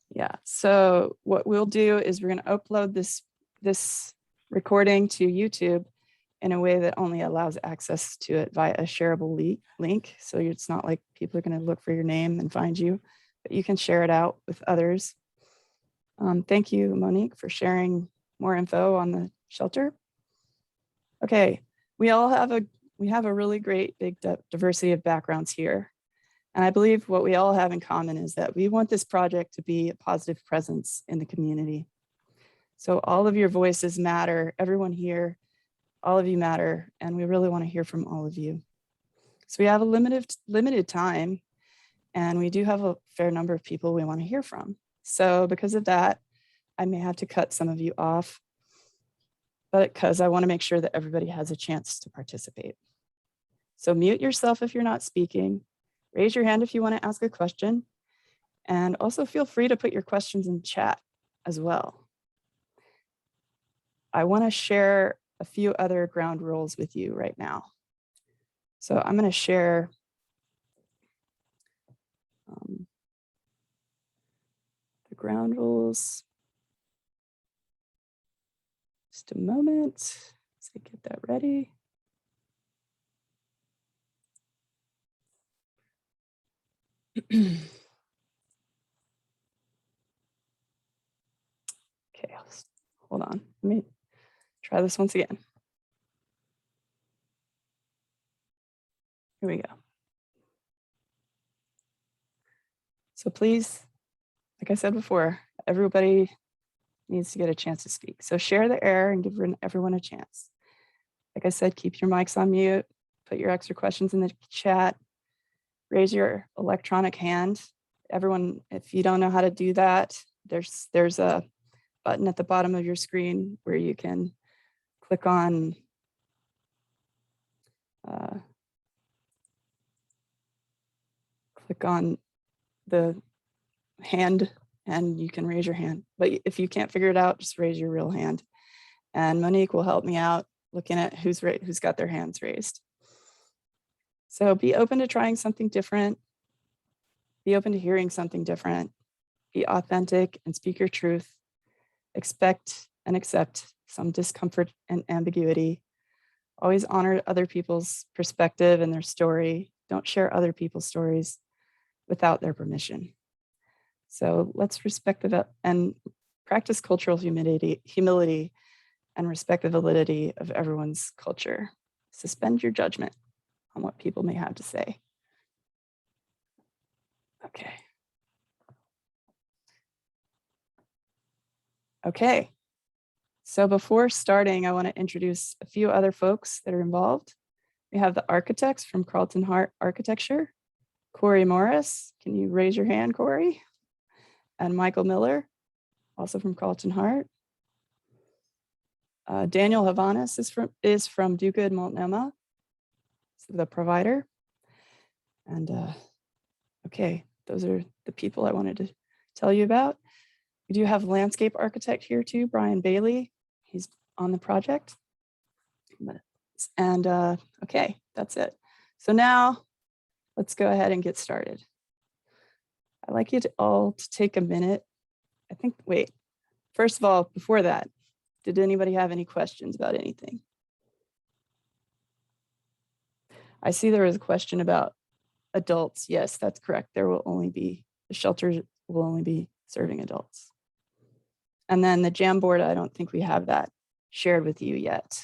Yeah, so what we'll do is we're going to upload this recording to YouTube in a way that only allows access to it via a shareable link. So it's not like people are going to look for your name and find you, but you can share it out with others. Thank you, Monique, for sharing more info on the shelter. Okay, we have a really great big diversity of backgrounds here. And I believe what we all have in common is that we want this project to be a positive presence in the community. So all of your voices matter, everyone here, all of you matter, and we really want to hear from all of you. So we have a limited time, and we do have a fair number of people we want to hear from. So because of that, I may have to cut some of you off, but because I want to make sure that everybody has a chance to participate. So mute yourself if you're not speaking. Raise your hand if you want to ask a question, and also feel free to put your questions in chat as well. I want to share a few other ground rules with you right now. So I'm going to share the ground rules. Just a moment as I get that ready. Okay, hold on. Let me try this once again. Here we go. So please, like I said before, everybody needs to get a chance to speak. So share the air and give everyone a chance. Like I said, keep your mics on mute, put your extra questions in the chat, raise your electronic hand. Everyone, if you don't know how to do that, there's a button at the bottom of your screen where you can click on the hand and you can raise your hand. But if you can't figure it out, just raise your real hand. And Monique will help me out looking at who's got their hands raised. So be open to trying something different. Be open to hearing something different. Be authentic and speak your truth. Expect and accept some discomfort and ambiguity. Always honor other people's perspective and their story. Don't share other people's stories without their permission. So let's respect and practice cultural humility and respect the validity of everyone's culture. Suspend your judgment on what people may have to say. Okay. Okay. So before starting, I want to introduce a few other folks that are involved. We have the architects from Carlton Hart Architecture, Corey Morris. Can you raise your hand, Corey? And Michael Miller, also from Carlton Hart. Daniel Havanas is from Duca and Multnomah, the provider. And okay, those are the people I wanted to tell you about. We do have landscape architect here too, Brian Bailey. He's on the project. And okay, that's it. So now let's go ahead and get started. I'd like you all to take a minute. Wait, first of all, before that, did anybody have any questions about anything? I see there was a question about adults. Yes, that's correct. The shelter will only be serving adults. And then the Jamboard, I don't think we have that shared with you yet.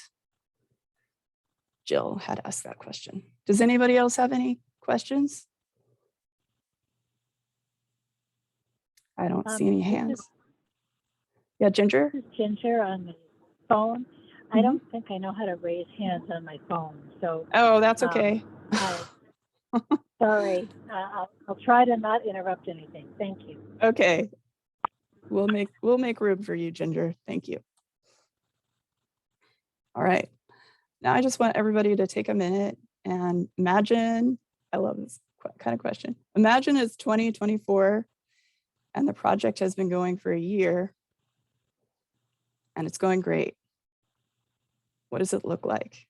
Jill had asked that question. Does anybody else have any questions? I don't see any hands. Yeah, Ginger? Ginger on the phone. I don't think I know how to raise hands on my phone. So. Oh, that's okay. Sorry. I'll try to not interrupt anything. Thank you. Okay. We'll make room for you, Ginger. Thank you. All right. Now I just want everybody to take a minute and imagine, I love this kind of question. Imagine it's 2024 and the project has been going for a year and it's going great. What does it look like?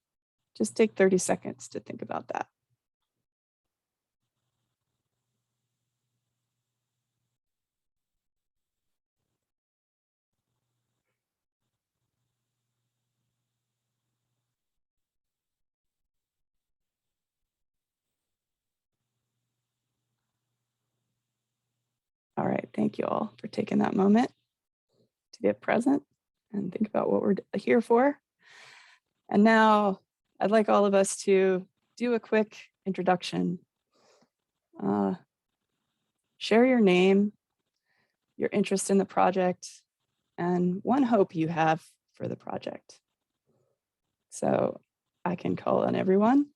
Just take 30 seconds to think about that. thank you all for taking that moment to get present and think about what we're here for. And now I'd like all of us to do a quick introduction. Share your name, your interest in the project, and one hope you have for the project. So I can call on everyone.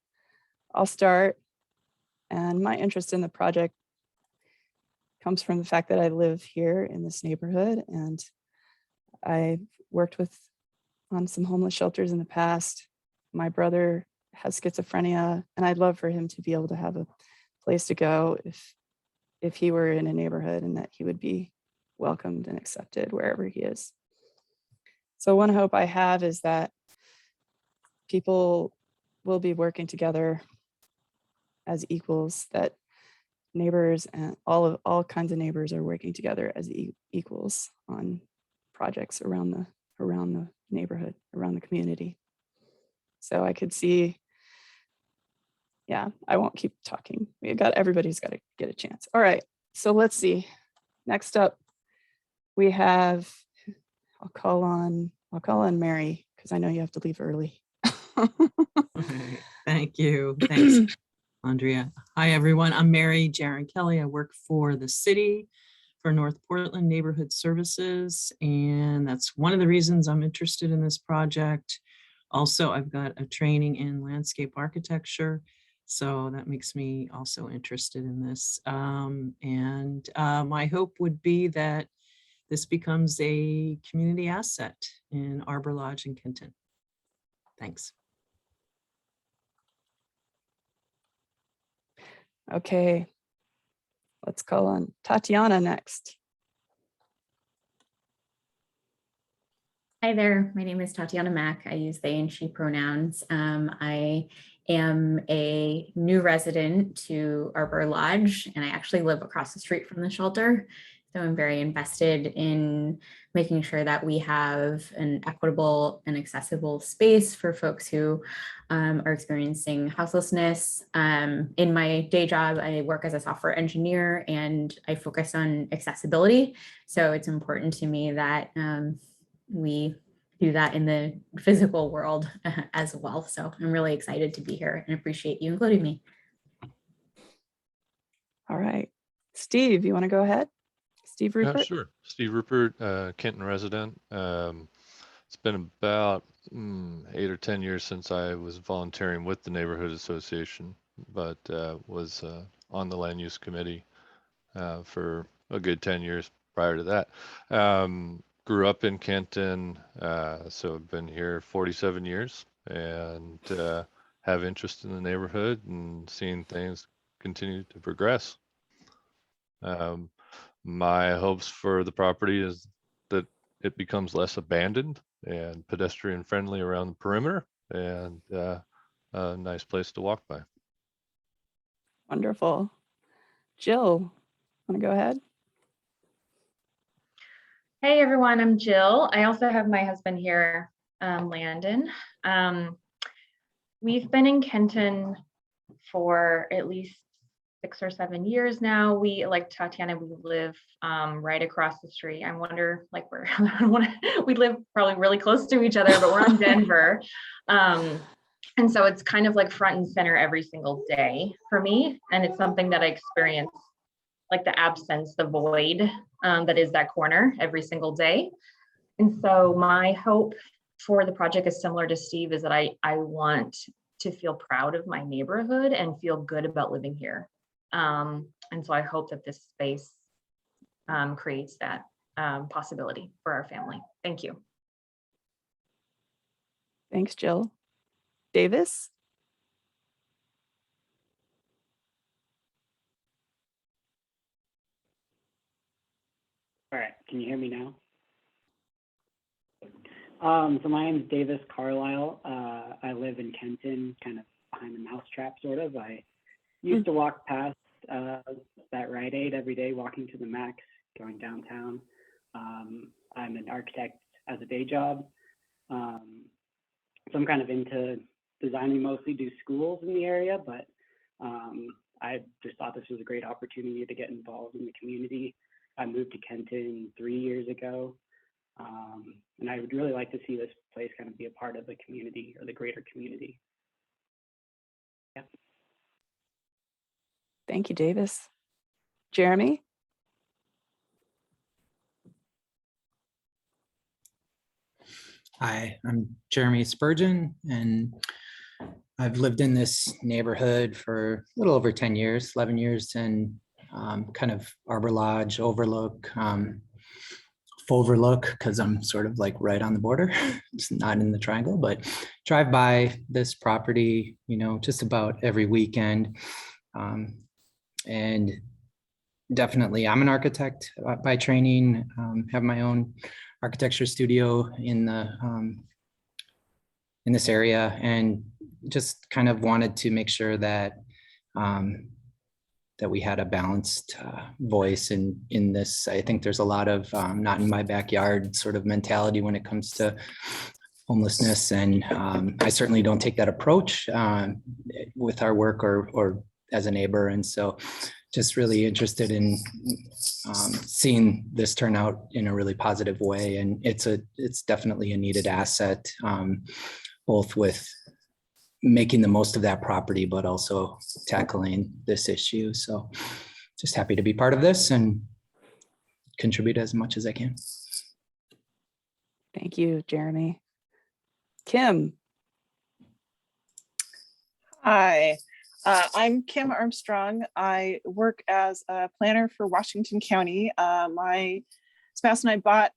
I'll start. And my interest in the project comes from the fact that I live here in this neighborhood, and I've worked on some homeless shelters in the past. My brother has schizophrenia, and I'd love for him to be able to have a place to go if he were in a neighborhood, and that he would be welcomed and accepted wherever he is. So one hope I have is that people will be working together as equals, that neighbors and all kinds of neighbors are working together as equals on projects around the neighborhood, around the community. So I could see, yeah, I won't keep talking. Everybody's got to get a chance. All right, so let's see. Next up, we have, I'll call on Mary, because I know you have to leave early. Thank you. Thanks, Andrea. Hi, everyone. I'm Mary Jaron Kelly. I work for the city for North Portland Neighborhood Services, and that's one of the reasons I'm interested in this project. Also, I've got a training in landscape architecture, so that makes me also interested in this. My hope would be that this becomes a community asset in Arbor Lodge in Kenton. Thanks. Okay, let's call on Tatiana next. Hi there, my name is Tatiana Mack. I use they and she pronouns. I am a new resident to Arbor Lodge, and I actually live across the street from the shelter. So I'm very invested in making sure that we have an equitable and accessible space for folks who are experiencing houselessness. In my day job, I work as a software engineer, and I focus on accessibility. So it's important to me that we do that in the physical world as well. So I'm really excited to be here and appreciate you including me. All right, Steve, you want to go ahead? Steve Rupert? Sure. Steve Rupert, Kenton resident. It's been about 8 or 10 years since I was volunteering with the neighborhood association, but was on the land use committee for a good 10 years prior to that. Grew up in Kenton, so I've been here 47 years and have interest in the neighborhood and seeing things continue to progress. My hopes for the property is that it becomes less abandoned and pedestrian friendly around the perimeter, and a nice place to walk by. Wonderful. Jill, want to go ahead? Hey everyone, I'm Jill. I also have my husband here, Landon. We've been in Kenton for at least 6 or 7 years now. We, like Tatiana, we live right across the street. I wonder, like, we live probably really close to each other, but we're on Denver. And so it's kind of like front and center every single day for me. And it's something that I experience, like the absence, the void that is that corner every single day. And so my hope for the project is similar to Steve, is that I want to feel proud of my neighborhood and feel good about living here. And so I hope that this space creates that possibility for our family. Thank you. Thanks, Jill. Davis? All right, can you hear me now? So my name is Davis Carlisle. I live in Kenton, kind of behind the mousetrap, sort of. I used to walk past that Rite Aid every day, walking to the Max, going downtown. I'm an architect as a day job. So I'm kind of into designing, mostly do schools in the area, but I just thought this was a great opportunity to get involved in the community I moved to Kenton 3 years ago. And I would really like to see this place kind of be a part of the community or the greater community. Yeah. Thank you, Davis. Jeremy? Hi, I'm Jeremy Spurgeon, and I've lived in this neighborhood for a little over 10 years, 11 years, in kind of Arbor Lodge, Overlook, Overlook, because I'm sort of like right on the border. It's not in the triangle, but drive by this property, just about every weekend. And definitely, I'm an architect by training, have my own architecture studio in this area, and just kind of wanted to make sure that that we had a balanced voice in this. I think there's a lot of not in my backyard sort of mentality when it comes to homelessness, and I certainly don't take that approach with our work or as a neighbor. And so just really interested in seeing this turn out in a really positive way. And it's definitely a needed asset, both with making the most of that property, but also tackling this issue. So just happy to be part of this and contribute as much as I can. Thank you, Jeremy. Kim? Hi, I'm Kim Armstrong. I work as a planner for Washington County. My spouse and I bought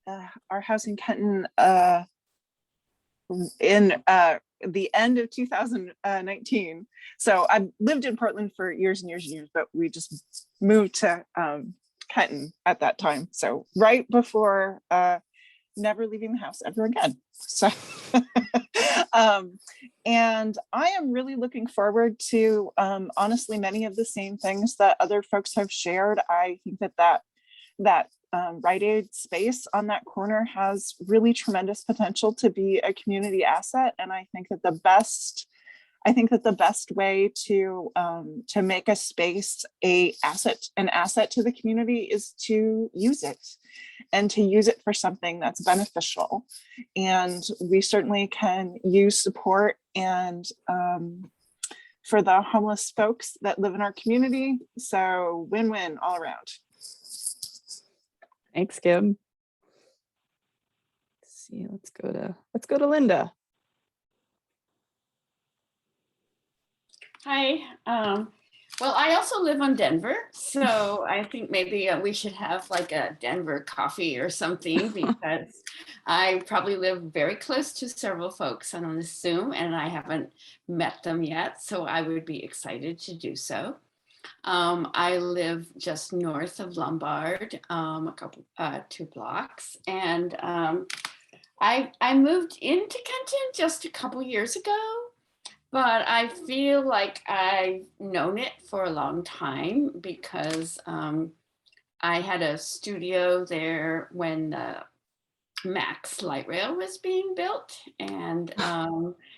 our house in Kenton in the end of 2019. So I've lived in Portland for years and years and years, but we just moved to Kenton at that time. So right before never leaving the house ever again. So and I am really looking forward to honestly many of the same things that other folks have shared. I think that Rite Aid space on that corner has really tremendous potential to be a community asset, and I think that the best way to make a space an asset to the community is to use it, and to use it for something that's beneficial. And we certainly can use support and for the homeless folks that live in our community. So win-win all around. Thanks, Kim. Let's see, let's go to Linda. Hi. Well, I also live on Denver, so I think maybe we should have like a Denver coffee or something, because I probably live very close to several folks on this Zoom, and I haven't met them yet, so I would be excited to do so. I live just north of Lombard, a couple 2 blocks, and I moved into Kenton just a couple years ago. But I feel like I've known it for a long time, because I had a studio there when the Max light rail was being built, and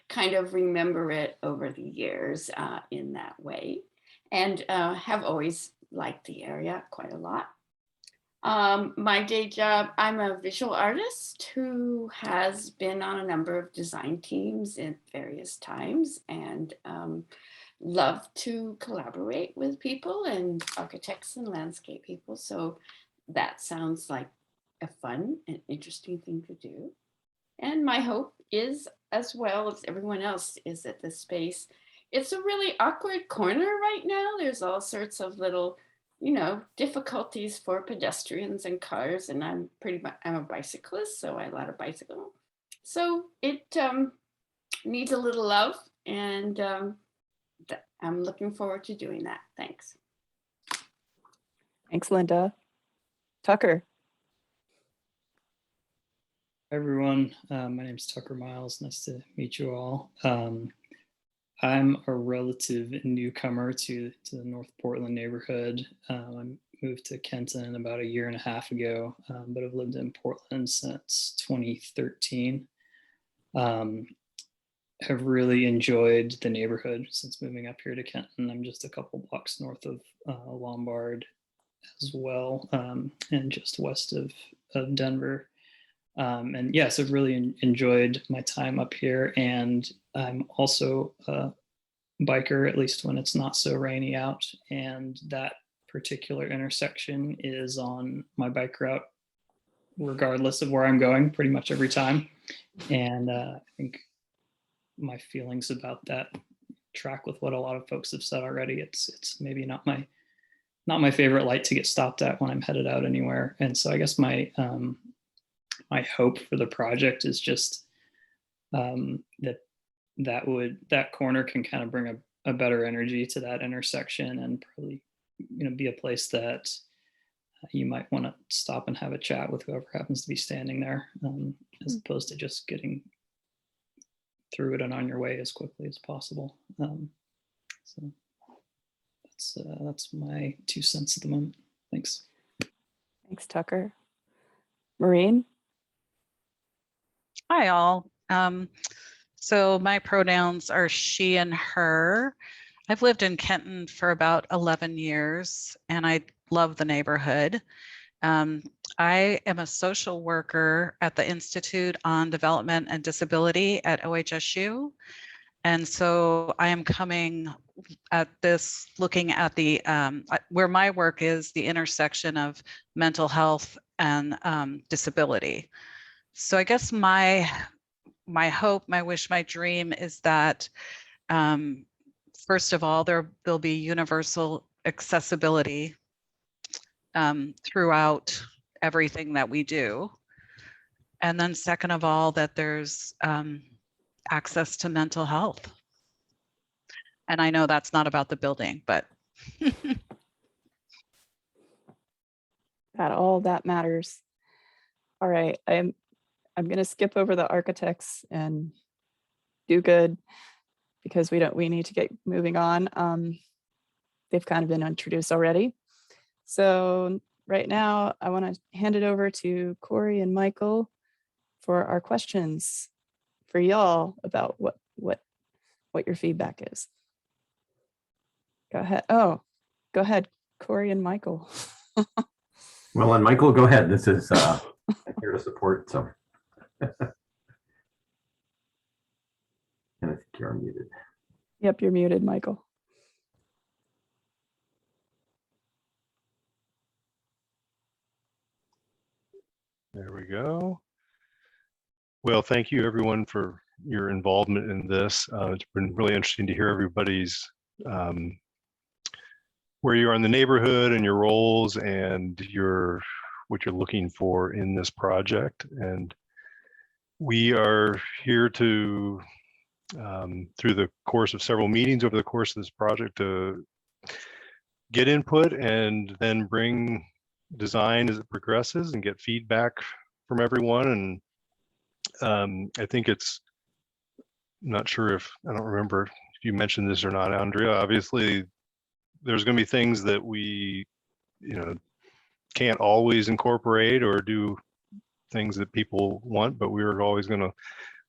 kind of remember it over the years in that way, and have always liked the area quite a lot. My day job, I'm a visual artist who has been on a number of design teams at various times, and love to collaborate with people and architects and landscape people. So that sounds like a fun and interesting thing to do. And my hope is, as well as everyone else, is that the space, it's a really awkward corner right now. There's all sorts of little difficulties for pedestrians and cars, and I'm a bicyclist, so I lot of bicycle. So it needs a little love, and I'm looking forward to doing that. Thanks. Thanks, Linda. Tucker. Hi, everyone. My name is Tucker Miles. Nice to meet you all. I'm a relative newcomer to the North Portland neighborhood. I moved to Kenton about 1.5 years ago, but I've lived in Portland since 2013. Have really enjoyed the neighborhood since moving up here to Kenton. I'm just a couple blocks north of Lombard, as well, and just west of Denver. And yes, I've really enjoyed my time up here, and I'm also a biker, at least when it's not so rainy out. And that particular intersection is on my bike route, regardless of where I'm going, pretty much every time. And I think my feelings about that track with what a lot of folks have said already. It's maybe not my favorite light to get stopped at when I'm headed out anywhere. And so I guess my hope for the project is just that corner can kind of bring a better energy to that intersection, and probably be a place that you might want to stop and have a chat with whoever happens to be standing there, as opposed to just getting through it and on your way as quickly as possible. So that's my 2 cents at the moment. Thanks. Thanks, Tucker. Maureen? Hi, all. So my pronouns are she and her. I've lived in Kenton for about 11 years, and I love the neighborhood. I am a social worker at the Institute on Development and Disability at OHSU. And so I am coming at this, looking at the, where my work is, the intersection of mental health and disability. So I guess my hope, my wish, my dream is that, first of all, there'll be universal accessibility throughout everything that we do. And then second of all, that there's access to mental health. And I know that's not about the building, but all that matters. All right, I'm going to skip over the architects and do good, because we need to get moving on. They've kind of been introduced already. So right now I want to hand it over to Corey and Michael for our questions for y'all about what your feedback is. Go ahead. Oh, go ahead, Corey and Michael. Well, and Michael, go ahead. This is I'm here to support. So, and I think you're muted. Yep, you're muted, Michael. There we go. Well, thank you everyone for your involvement in this. It's been really interesting to hear everybody's where you are in the neighborhood and your roles and what you're looking for in this project. And we are here to, through the course of several meetings over the course of this project, to get input and then bring design as it progresses and get feedback from everyone. And I think it's, not sure if, I don't remember if you mentioned this or not, Andrea, obviously there's going to be things that we, can't always incorporate or do things that people want, but we're always going to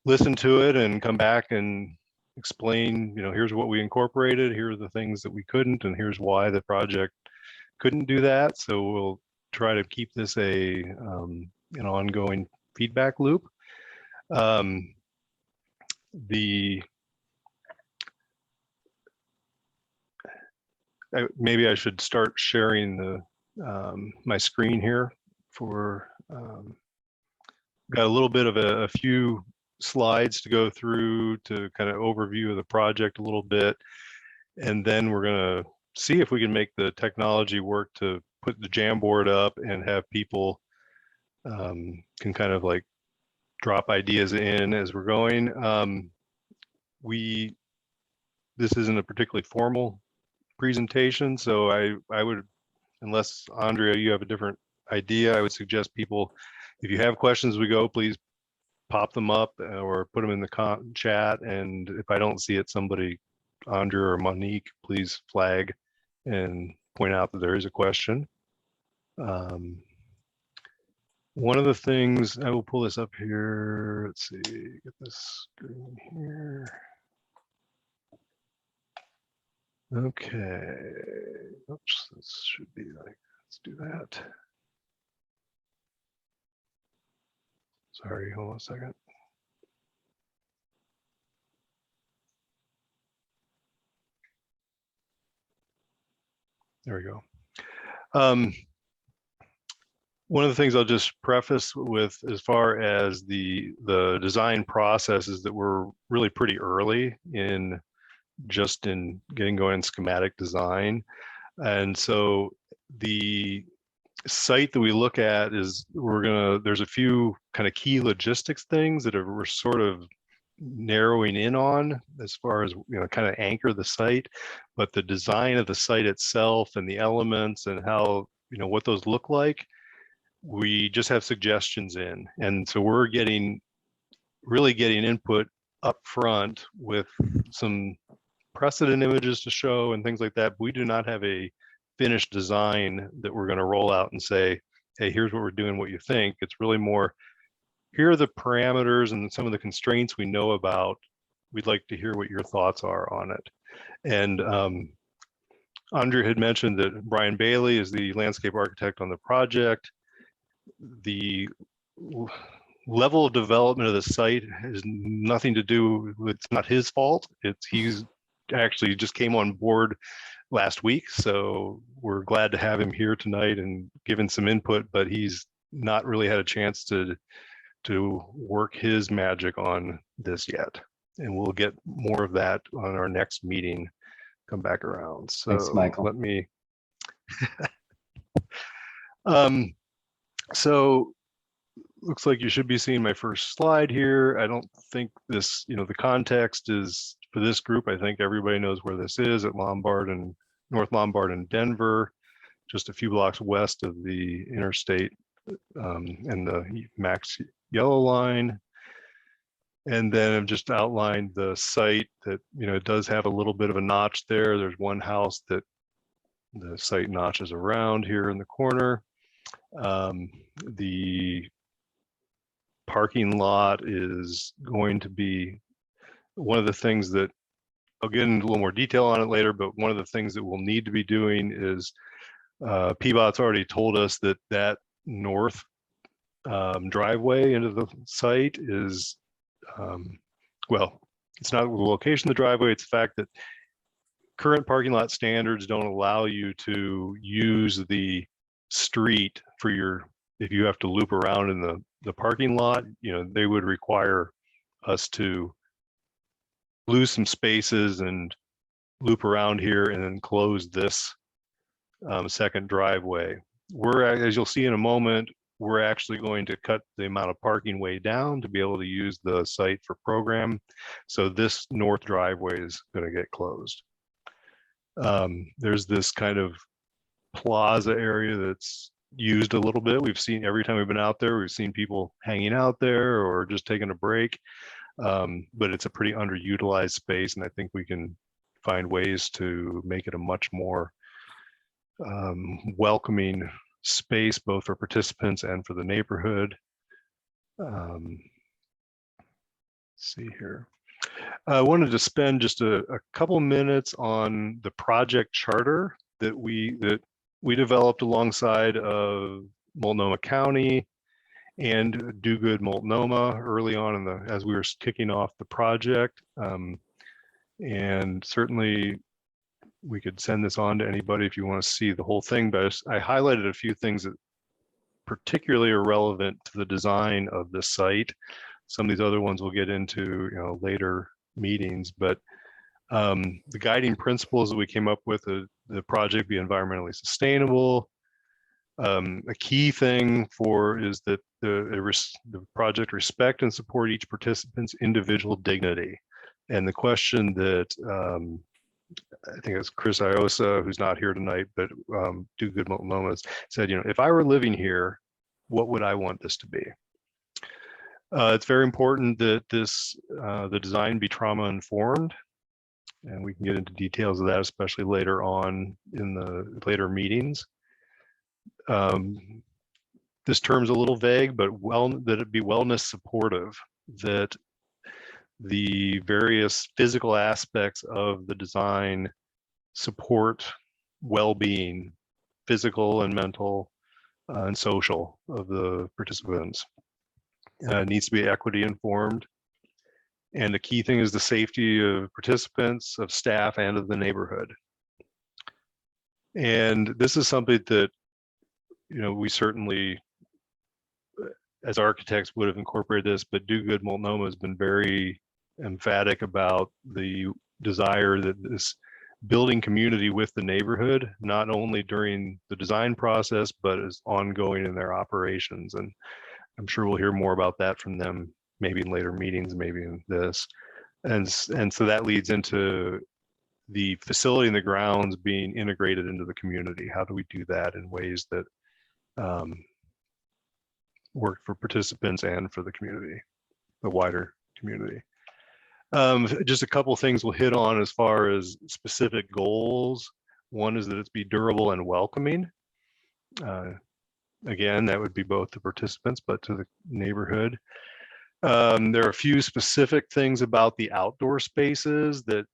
listen to it and come back and explain, here's what we incorporated, here are the things that we couldn't, and here's why the project couldn't do that. So we'll try to keep this an ongoing feedback loop. Maybe I should start sharing my screen here for, got a little bit of a few slides to go through to kind of overview of the project a little bit. And then we're going to see if we can make the technology work to put the Jamboard up and have people can kind of like drop ideas in as we're going. This isn't a particularly formal presentation, so I would, unless Andrea, you have a different idea, I would suggest people, if you have questions as we go, please pop them up or put them in the chat. And if I don't see it, somebody, Andrea or Monique, please flag and point out that there is a question. One of the things, I will pull this up here. Let's see, get this screen here. Okay. Oops, this should be like, let's do that. Sorry, hold on a second. There we go. One of the things I'll just preface with, as far as the design process, is that we're really pretty early in getting going in schematic design. And so the site that we look at is, there's a few kind of key logistics things that we're sort of narrowing in on, as far as, kind of anchor the site. But the design of the site itself and the elements and how, what those look like, we just have suggestions in. And so we're really getting input up front with some precedent images to show and things like that. We do not have a finished design that we're going to roll out and say, hey, here's what we're doing, what you think. It's really more, here are the parameters and some of the constraints we know about. We'd like to hear what your thoughts are on it. And Andrea had mentioned that Brian Bailey is the landscape architect on the project. The level of development of the site has nothing to do with, it's not his fault. He's actually just came on board last week, so we're glad to have him here tonight and given some input, but he's not really had a chance to work his magic on this yet. And we'll get more of that on our next meeting, come back around. So thanks, Michael. Let me so looks like you should be seeing my first slide here. I don't think this, the context is for this group. I think everybody knows where this is, at Lombard and North Lombard and Denver, just a few blocks west of the interstate and the Max Yellow Line. And then I've just outlined the site that, it does have a little bit of a notch there. There's one house that the site notches around here in the corner. The parking lot is going to be one of the things that I'll get into a little more detail on it later, but one of the things that we'll need to be doing is PBOT's already told us that north driveway into the site is, well, it's not the location of the driveway, it's the fact that current parking lot standards don't allow you to use the street for if you have to loop around in the parking lot. They would require us to lose some spaces and loop around here and then close this second driveway. As you'll see in a moment, we're actually going to cut the amount of parking way down to be able to use the site for program. So this north driveway is going to get closed. There's this kind of plaza area that's used a little bit. We've seen, every time we've been out there, we've seen people hanging out there or just taking a break. But it's a pretty underutilized space, and I think we can find ways to make it a much more welcoming space, both for participants and for the neighborhood. Let's see here. I wanted to spend just a couple minutes on the project charter that we developed alongside of Multnomah County and Do Good Multnomah early on as we were kicking off the project. And certainly we could send this on to anybody if you want to see the whole thing, but I highlighted a few things that particularly are relevant to the design of the site. Some of these other ones we'll get into, later meetings, but the guiding principles that we came up with, the project be environmentally sustainable. A key thing is that the project respect and support each participant's individual dignity. And the question that I think it's Chris Iosa, who's not here tonight, but Do Good Multnomah said, if I were living here, what would I want this to be? It's very important that the design be trauma informed, and we can get into details of that, especially later on in the later meetings. This term's a little vague, but that it be wellness supportive, that the various physical aspects of the design support well-being physical and mental and social of the participants. It needs to be equity informed. And the key thing is the safety of participants, of staff, and of the neighborhood. And this is something that, we certainly, as architects, would have incorporated this, but Do Good Multnomah has been very emphatic about the desire that this building community with the neighborhood, not only during the design process, but is ongoing in their operations. And I'm sure we'll hear more about that from them, maybe in later meetings, maybe in this. And so that leads into the facility and the grounds being integrated into the community. How do we do that in ways that work for participants and for the community, the wider community? Just a couple things we'll hit on as far as specific goals. One is that it's be durable and welcoming. Again, that would be both the participants, but to the neighborhood. There are a few specific things about the outdoor spaces that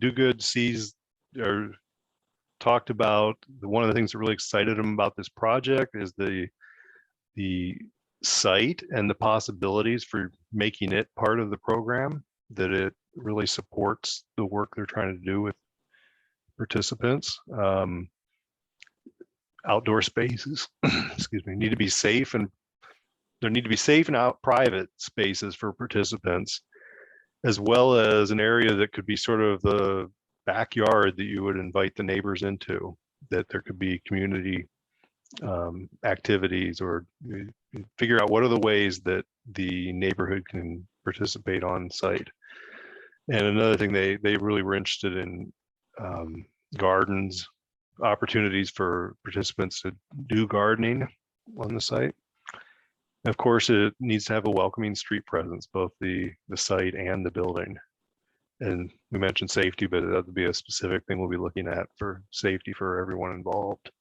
Do Good sees or talked about. One of the things that really excited him about this project is the site and the possibilities for making it part of the program, that it really supports the work they're trying to do with participants. Outdoor spaces, excuse me, need to be safe, and there need to be safe and private spaces for participants, as well as an area that could be sort of the backyard that you would invite the neighbors into, that there could be community activities, or figure out what are the ways that the neighborhood can participate on site. And another thing, they really were interested in gardens, opportunities for participants to do gardening on the site. Of course, it needs to have a welcoming street presence, both the site and the building. And we mentioned safety, but that would be a specific thing we'll be looking at for safety for everyone involved.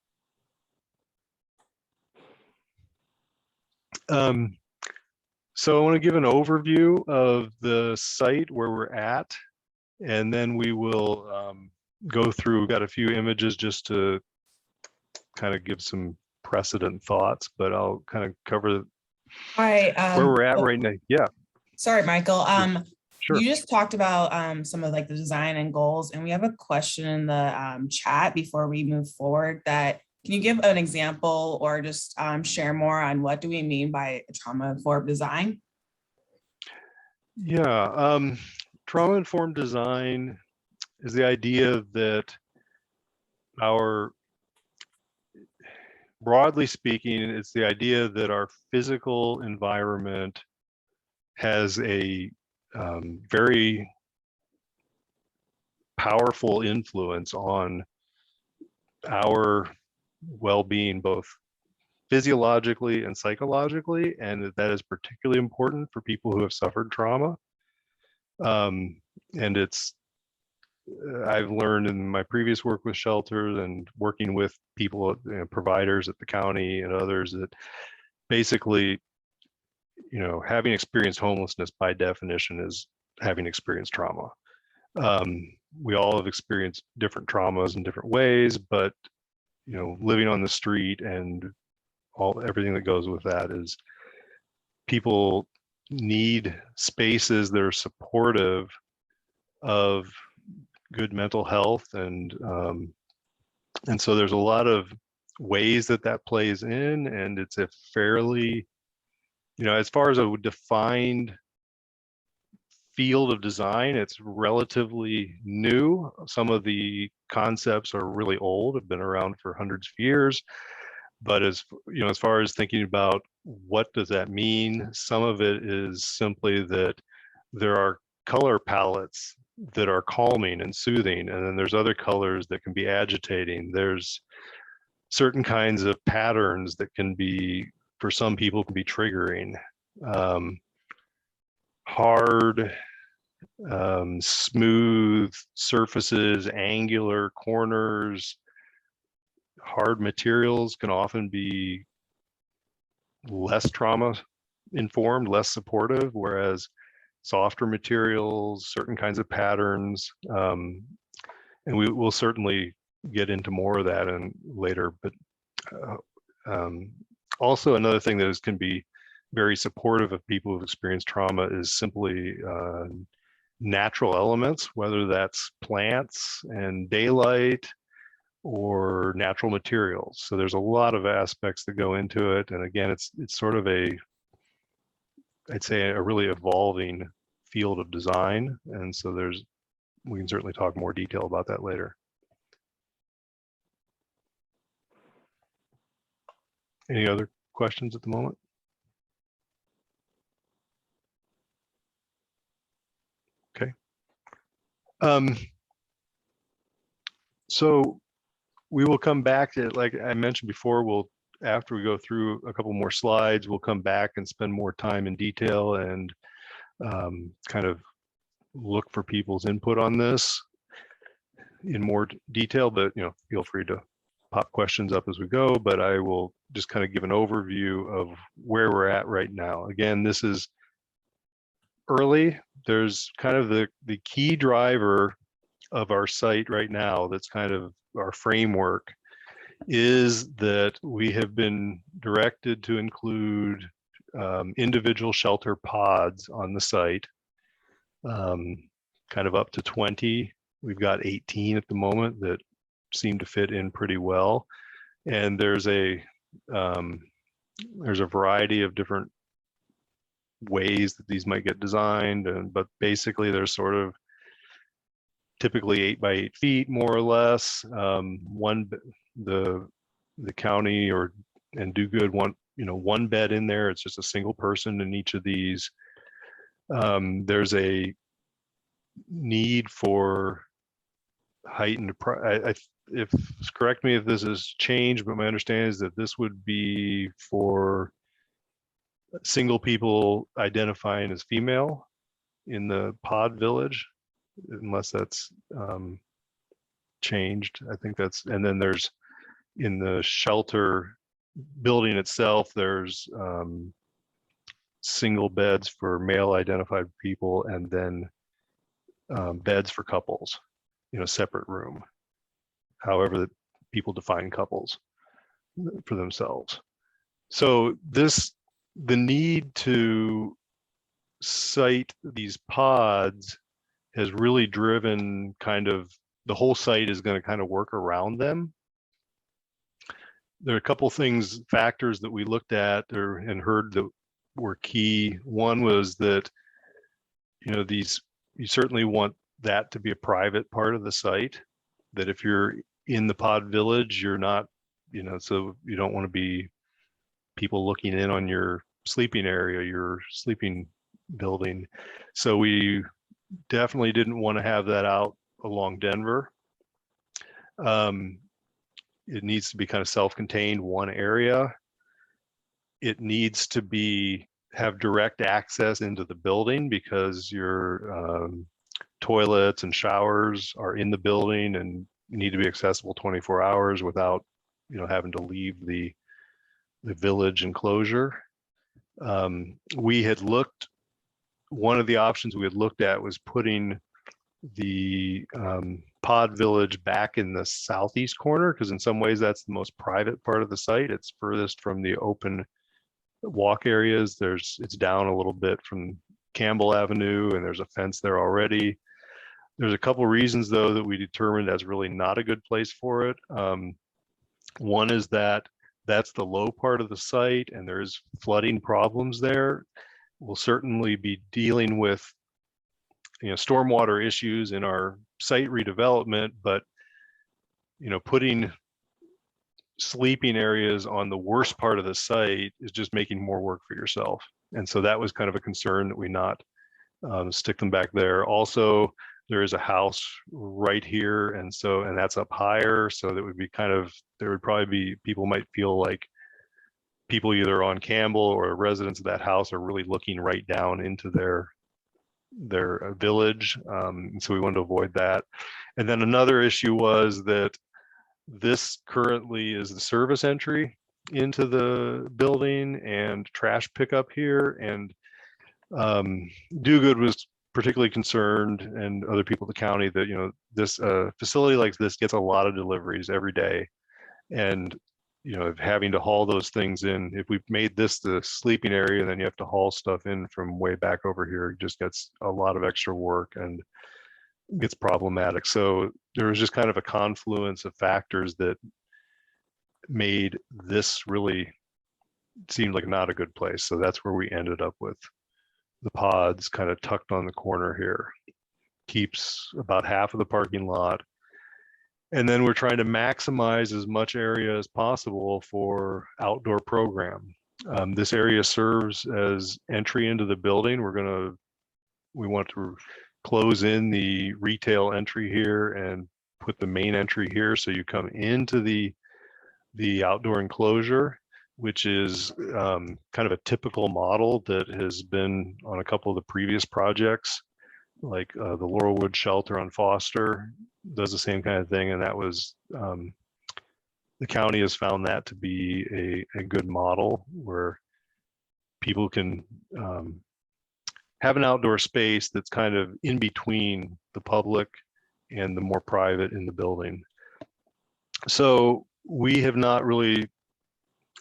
So I want to give an overview of the site, where we're at, and then we will go through. We've got a few images just to kind of give some precedent thoughts, but I'll kind of cover Hi, where we're at right now. Yeah. Sorry, Michael. Sure. You just talked about some of like the design and goals, and we have a question in the chat before we move forward. That can you give an example or just share more on what do we mean by trauma-informed design? Yeah, trauma-informed design is the idea that broadly speaking, it's the idea that our physical environment has a very powerful influence on our well-being, both physiologically and psychologically, and that is particularly important for people who have suffered trauma. And I've learned in my previous work with shelters and working with people, providers at the county and others, that basically, having experienced homelessness by definition is having experienced trauma. We all have experienced different traumas in different ways, but living on the street and everything that goes with that is, people need spaces that are supportive of good mental health, and so there's a lot of ways that plays in, and it's a fairly, as far as a defined field of design, it's relatively new. Some of the concepts are really old, have been around for hundreds of years. But as far as thinking about what does that mean, some of it is simply that there are color palettes that are calming and soothing, and then there's other colors that can be agitating. There's certain kinds of patterns that can be, for some people, can be triggering. Hard, smooth surfaces, angular corners, hard materials can often be less trauma informed, less supportive, whereas softer materials, certain kinds of patterns, and we will certainly get into more of that later, but Also, another thing that can be very supportive of people who've experienced trauma is simply natural elements, whether that's plants and daylight or natural materials. So there's a lot of aspects that go into it. And again, it's sort of I'd say a really evolving field of design. And so we can certainly talk more detail about that later. Any other questions at the moment? Okay. So we will come back to, like I mentioned before, after we go through a couple more slides, we'll come back and spend more time in detail and kind of look for people's input on this in more detail, but feel free to pop questions up as we go, but I will just kind of give an overview of where we're at right now. Again, this is early. There's kind of the key driver of our site right now, that's kind of our framework, is that we have been directed to include individual shelter pods on the site, kind of up to 20. We've got 18 at the moment that seem to fit in pretty well. And there's a variety of different ways that these might get designed, but basically they're sort of typically 8 by 8 feet, more or less. The county and Do Good want one bed in there. It's just a single person in each of these. There's a need for heightened. Correct me if this has changed, but my understanding is that this would be for single people identifying as female in the pod village, unless that's changed. I think that's, and then there's, in the shelter building itself, there's single beds for male identified people, and then beds for couples in a separate room, however that people define couples for themselves. So the need to site these pods has really driven kind of, the whole site is going to kind of work around them. There are a couple factors that we looked at and heard that were key. One was that, you certainly want that to be a private part of the site, that if you're in the pod village, you're not, so you don't want to be people looking in on your sleeping area, your sleeping building. So we definitely didn't want to have that out along Denver. It needs to be kind of self-contained, one area. It needs to have direct access into the building, because your toilets and showers are in the building and need to be accessible 24 hours without having to leave the village enclosure. One of the options we had looked at was putting the pod village back in the southeast corner, because in some ways that's the most private part of the site. It's furthest from the open walk areas. It's down a little bit from Campbell Avenue, and there's a fence there already. There's a couple reasons though that we determined that's really not a good place for it. One is that that's the low part of the site, and there's flooding problems there. We'll certainly be dealing with stormwater issues in our site redevelopment, but putting sleeping areas on the worst part of the site is just making more work for yourself. And so that was kind of a concern that we not stick them back there. Also, there is a house right here, and that's up higher, so that would be there would probably be, people might feel like people either on Campbell or residents of that house are really looking right down into their village. So we wanted to avoid that. And then another issue was that this currently is the service entry into the building and trash pickup here. And Do Good was particularly concerned, and other people at the county, that this facility like this gets a lot of deliveries every day, and of having to haul those things in. If we've made this the sleeping area, then you have to haul stuff in from way back over here. It just gets a lot of extra work and gets problematic. So there was just kind of a confluence of factors that made this really seem like not a good place. So that's where we ended up with the pods kind of tucked on the corner here. Keeps about half of the parking lot. And then we're trying to maximize as much area as possible for outdoor program. This area serves as entry into the building. We want to close in the retail entry here and put the main entry here. So you come into the outdoor enclosure, which is kind of a typical model that has been on a couple of the previous projects, like the Laurelwood shelter on Foster does the same kind of thing. And that was, the county has found that to be a good model where people can have an outdoor space that's kind of in between the public and the more private in the building. So we have not really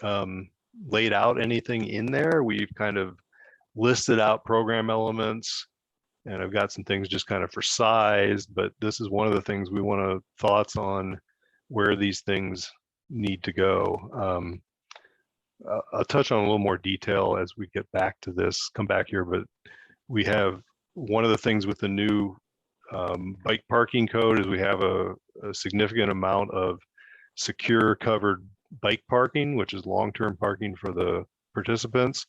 laid out anything in there. We've kind of listed out program elements, and I've got some things just kind of for size, but this is one of the things we want to thoughts on where these things need to go. I'll touch on a little more detail as we get back to this, come back here, but we have one of the things with the new bike parking code is we have a significant amount of secure covered bike parking, which is long-term parking for the participants.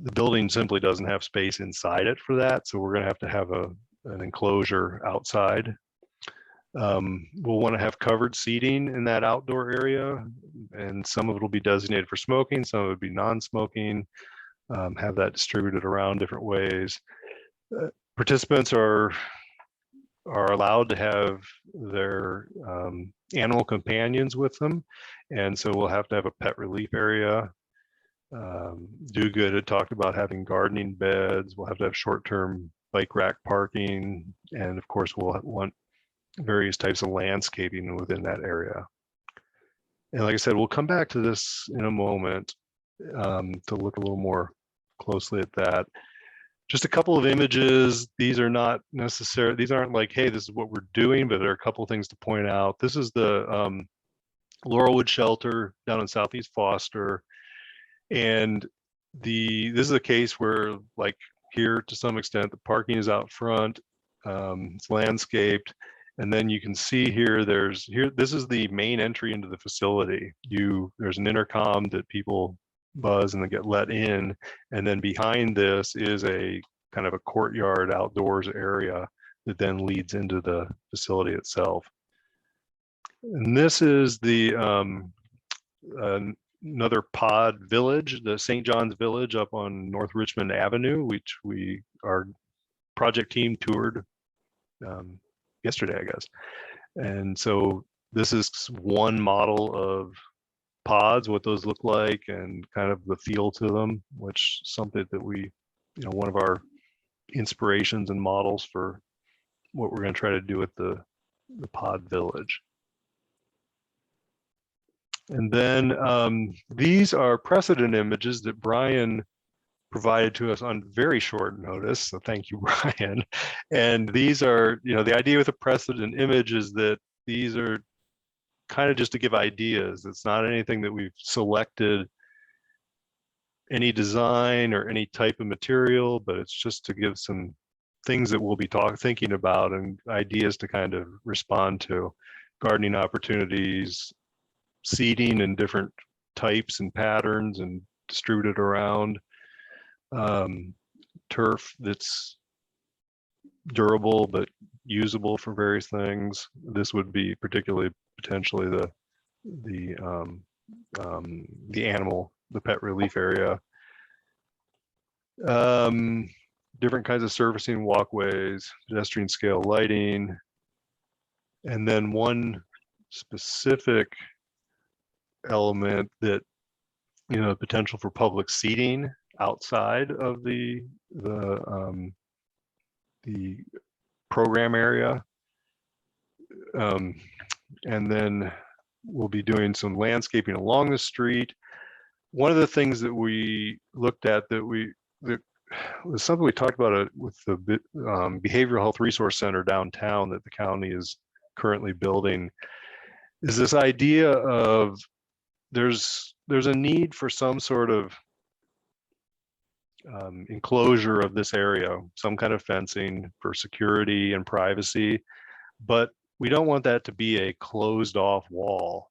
The building simply doesn't have space inside it for that, so we're going to have an enclosure outside. We'll want to have covered seating in that outdoor area, and some of it will be designated for smoking, some of it will be non-smoking, have that distributed around different ways. Participants are allowed to have their animal companions with them, and so we'll have to have a pet relief area. Do Good had talked about having gardening beds. We'll have to have short-term bike rack parking, and of course we'll want various types of landscaping within that area. And like I said, we'll come back to this in a moment to look a little more closely at that. Just a couple of images. These are not necessary. These aren't like, hey, this is what we're doing, but there are a couple of things to point out. This is the Laurelwood shelter down in Southeast Foster. And this is a case where, like here to some extent, the parking is out front, it's landscaped, and then you can see here, this is the main entry into the facility. There's an intercom that people buzz and they get let in, and then behind this is a kind of a courtyard outdoors area that then leads into the facility itself. And this is the another pod village, the St. John's Village up on North Richmond Avenue, which our project team toured yesterday, I guess. And so this is one model of pods, what those look like, and kind of the feel to them, which is something that one of our inspirations and models for what we're going to try to do with the pod village. And then these are precedent images that Brian provided to us on very short notice. So thank you, Brian. And these are, the idea with a precedent image is that these are kind of just to give ideas. It's not anything that we've selected any design or any type of material, but it's just to give some things that we'll be thinking about and ideas to kind of respond to. Gardening opportunities, seeding in different types and patterns and distributed around, turf that's durable but usable for various things. This would be particularly potentially the animal, the pet relief area. Different kinds of surfacing walkways, pedestrian scale lighting, and then one specific element that potential for public seating outside of the program area, and then we'll be doing some landscaping along the street. One of the things that we looked at that was something we talked about with the Behavioral Health Resource Center downtown that the county is currently building, is this idea of there's a need for some sort of enclosure of this area, some kind of fencing for security and privacy, but we don't want that to be a closed off wall.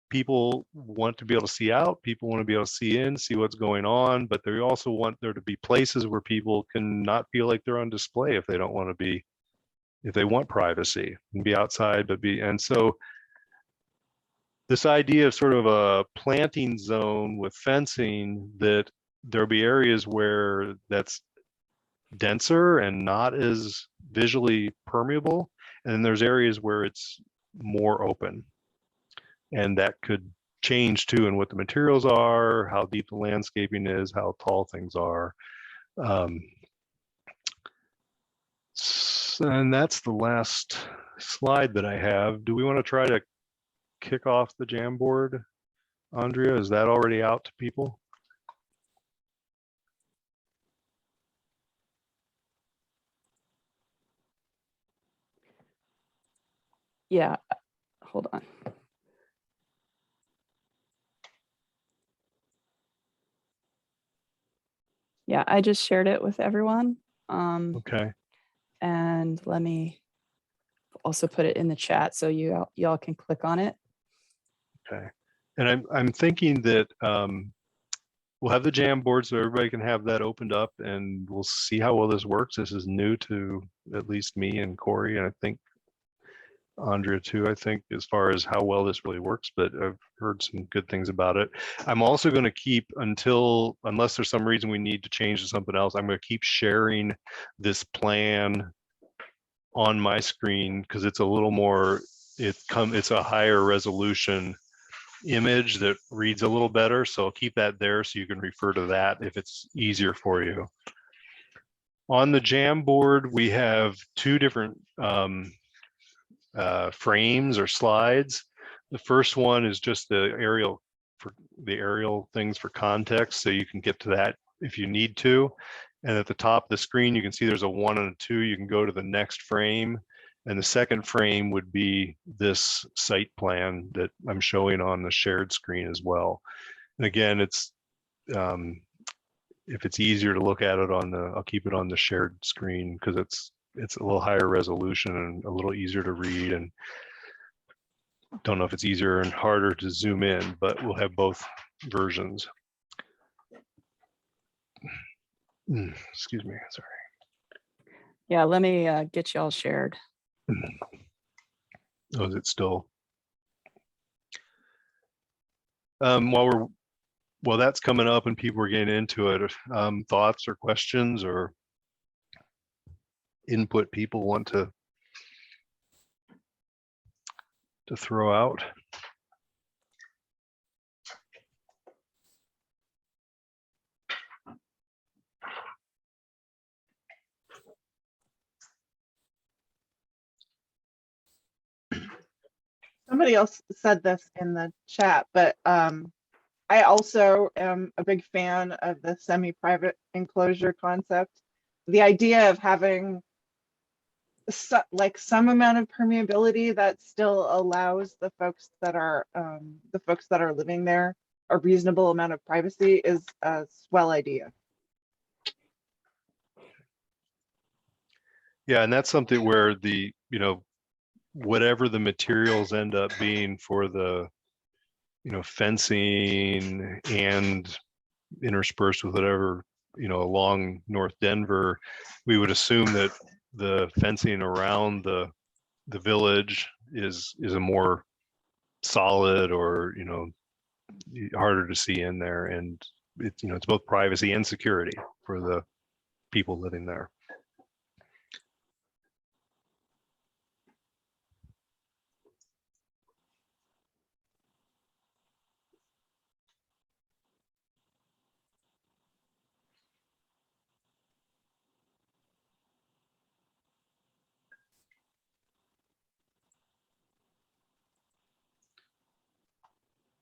People want to be able to see out, people want to be able to see in, see what's going on, but they also want there to be places where people can not feel like they're on display if they don't want to be, if they want privacy and be outside, and so this idea of sort of a planting zone with fencing, that there'll be areas where that's denser and not as visually permeable, and then there's areas where it's more open, and that could change too in what the materials are, how deep the landscaping is, how tall things are. And that's the last slide that I have. Do we want to try to kick off the Jamboard? Andrea, is that already out to people? Yeah, hold on. Yeah, I just shared it with everyone. Okay. And let me also put it in the chat so y'all can click on it. Okay. And I'm thinking that we'll have the Jamboard so everybody can have that opened up, and we'll see how well this works. This is new to at least me and Corey, and I think Andrea too, I think, as far as how well this really works, but I've heard some good things about it. I'm also going to keep unless there's some reason we need to change to something else, I'm going to keep sharing this plan on my screen because it's a little more, it's a higher resolution image that reads a little better. So I'll keep that there so you can refer to that if it's easier for you. On the Jamboard, we have two different frames or slides. The first one is just the aerial things for context, so you can get to that if you need to. And at the top of the screen, you can see there's a 1 and a 2. You can go to the next frame, and the second frame would be this site plan that I'm showing on the shared screen as well. And again, it's if it's easier to look at it I'll keep it on the shared screen because it's a little higher resolution and a little easier to read, and don't know if it's easier and harder to zoom in, but we'll have both versions. Excuse me, sorry. Yeah, let me get y'all shared. Oh, is it still? While that's coming up and people are getting into it, thoughts or questions or input people want to throw out? Somebody else said this in the chat, but I also am a big fan of the semi-private enclosure concept. The idea of having some amount of permeability that still allows the folks that are living there a reasonable amount of privacy is a swell idea. Yeah, and that's something where whatever the materials end up being for the fencing and interspersed with whatever along North Denver, we would assume that the fencing around the village is a more solid or harder to see in there, and it's both privacy and security for the people living there.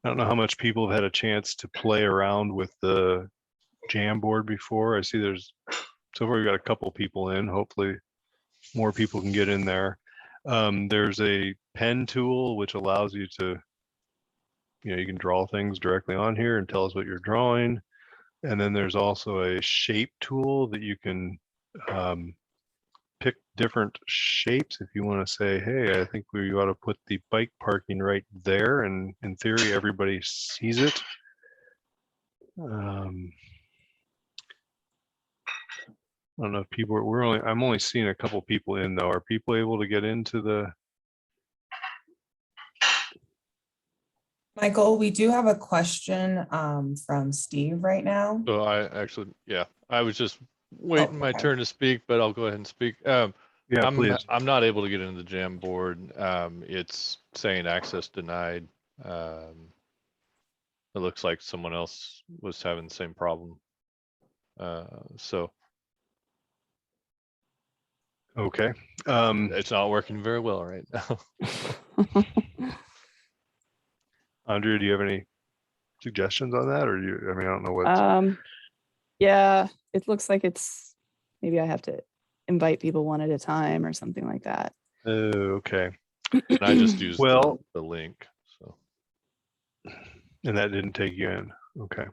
I don't know how much people have had a chance to play around with the Jamboard before. I see so far we've got a couple people in. Hopefully more people can get in there. There's a pen tool which allows you to, you can draw things directly on here and tell us what you're drawing. And then there's also a shape tool that you can pick different shapes if you want to say, hey, I think we ought to put the bike parking right there, and in theory everybody sees it. I don't know if people I'm only seeing a couple people in though. Are people able to get into the? Michael, we do have a question from Steve right now. So I was just waiting my okay. turn to speak, but I'll go ahead and speak. Yeah, please. I'm not able to get into the Jamboard. It's saying access denied. It looks like someone else was having the same problem. So okay. It's not working very well right now. Andrea, do you have any suggestions on that, or I don't know what. Yeah, it looks like maybe I have to invite people one at a time or something like that. Okay. And I just used the link. So. And that didn't take you in. Okay.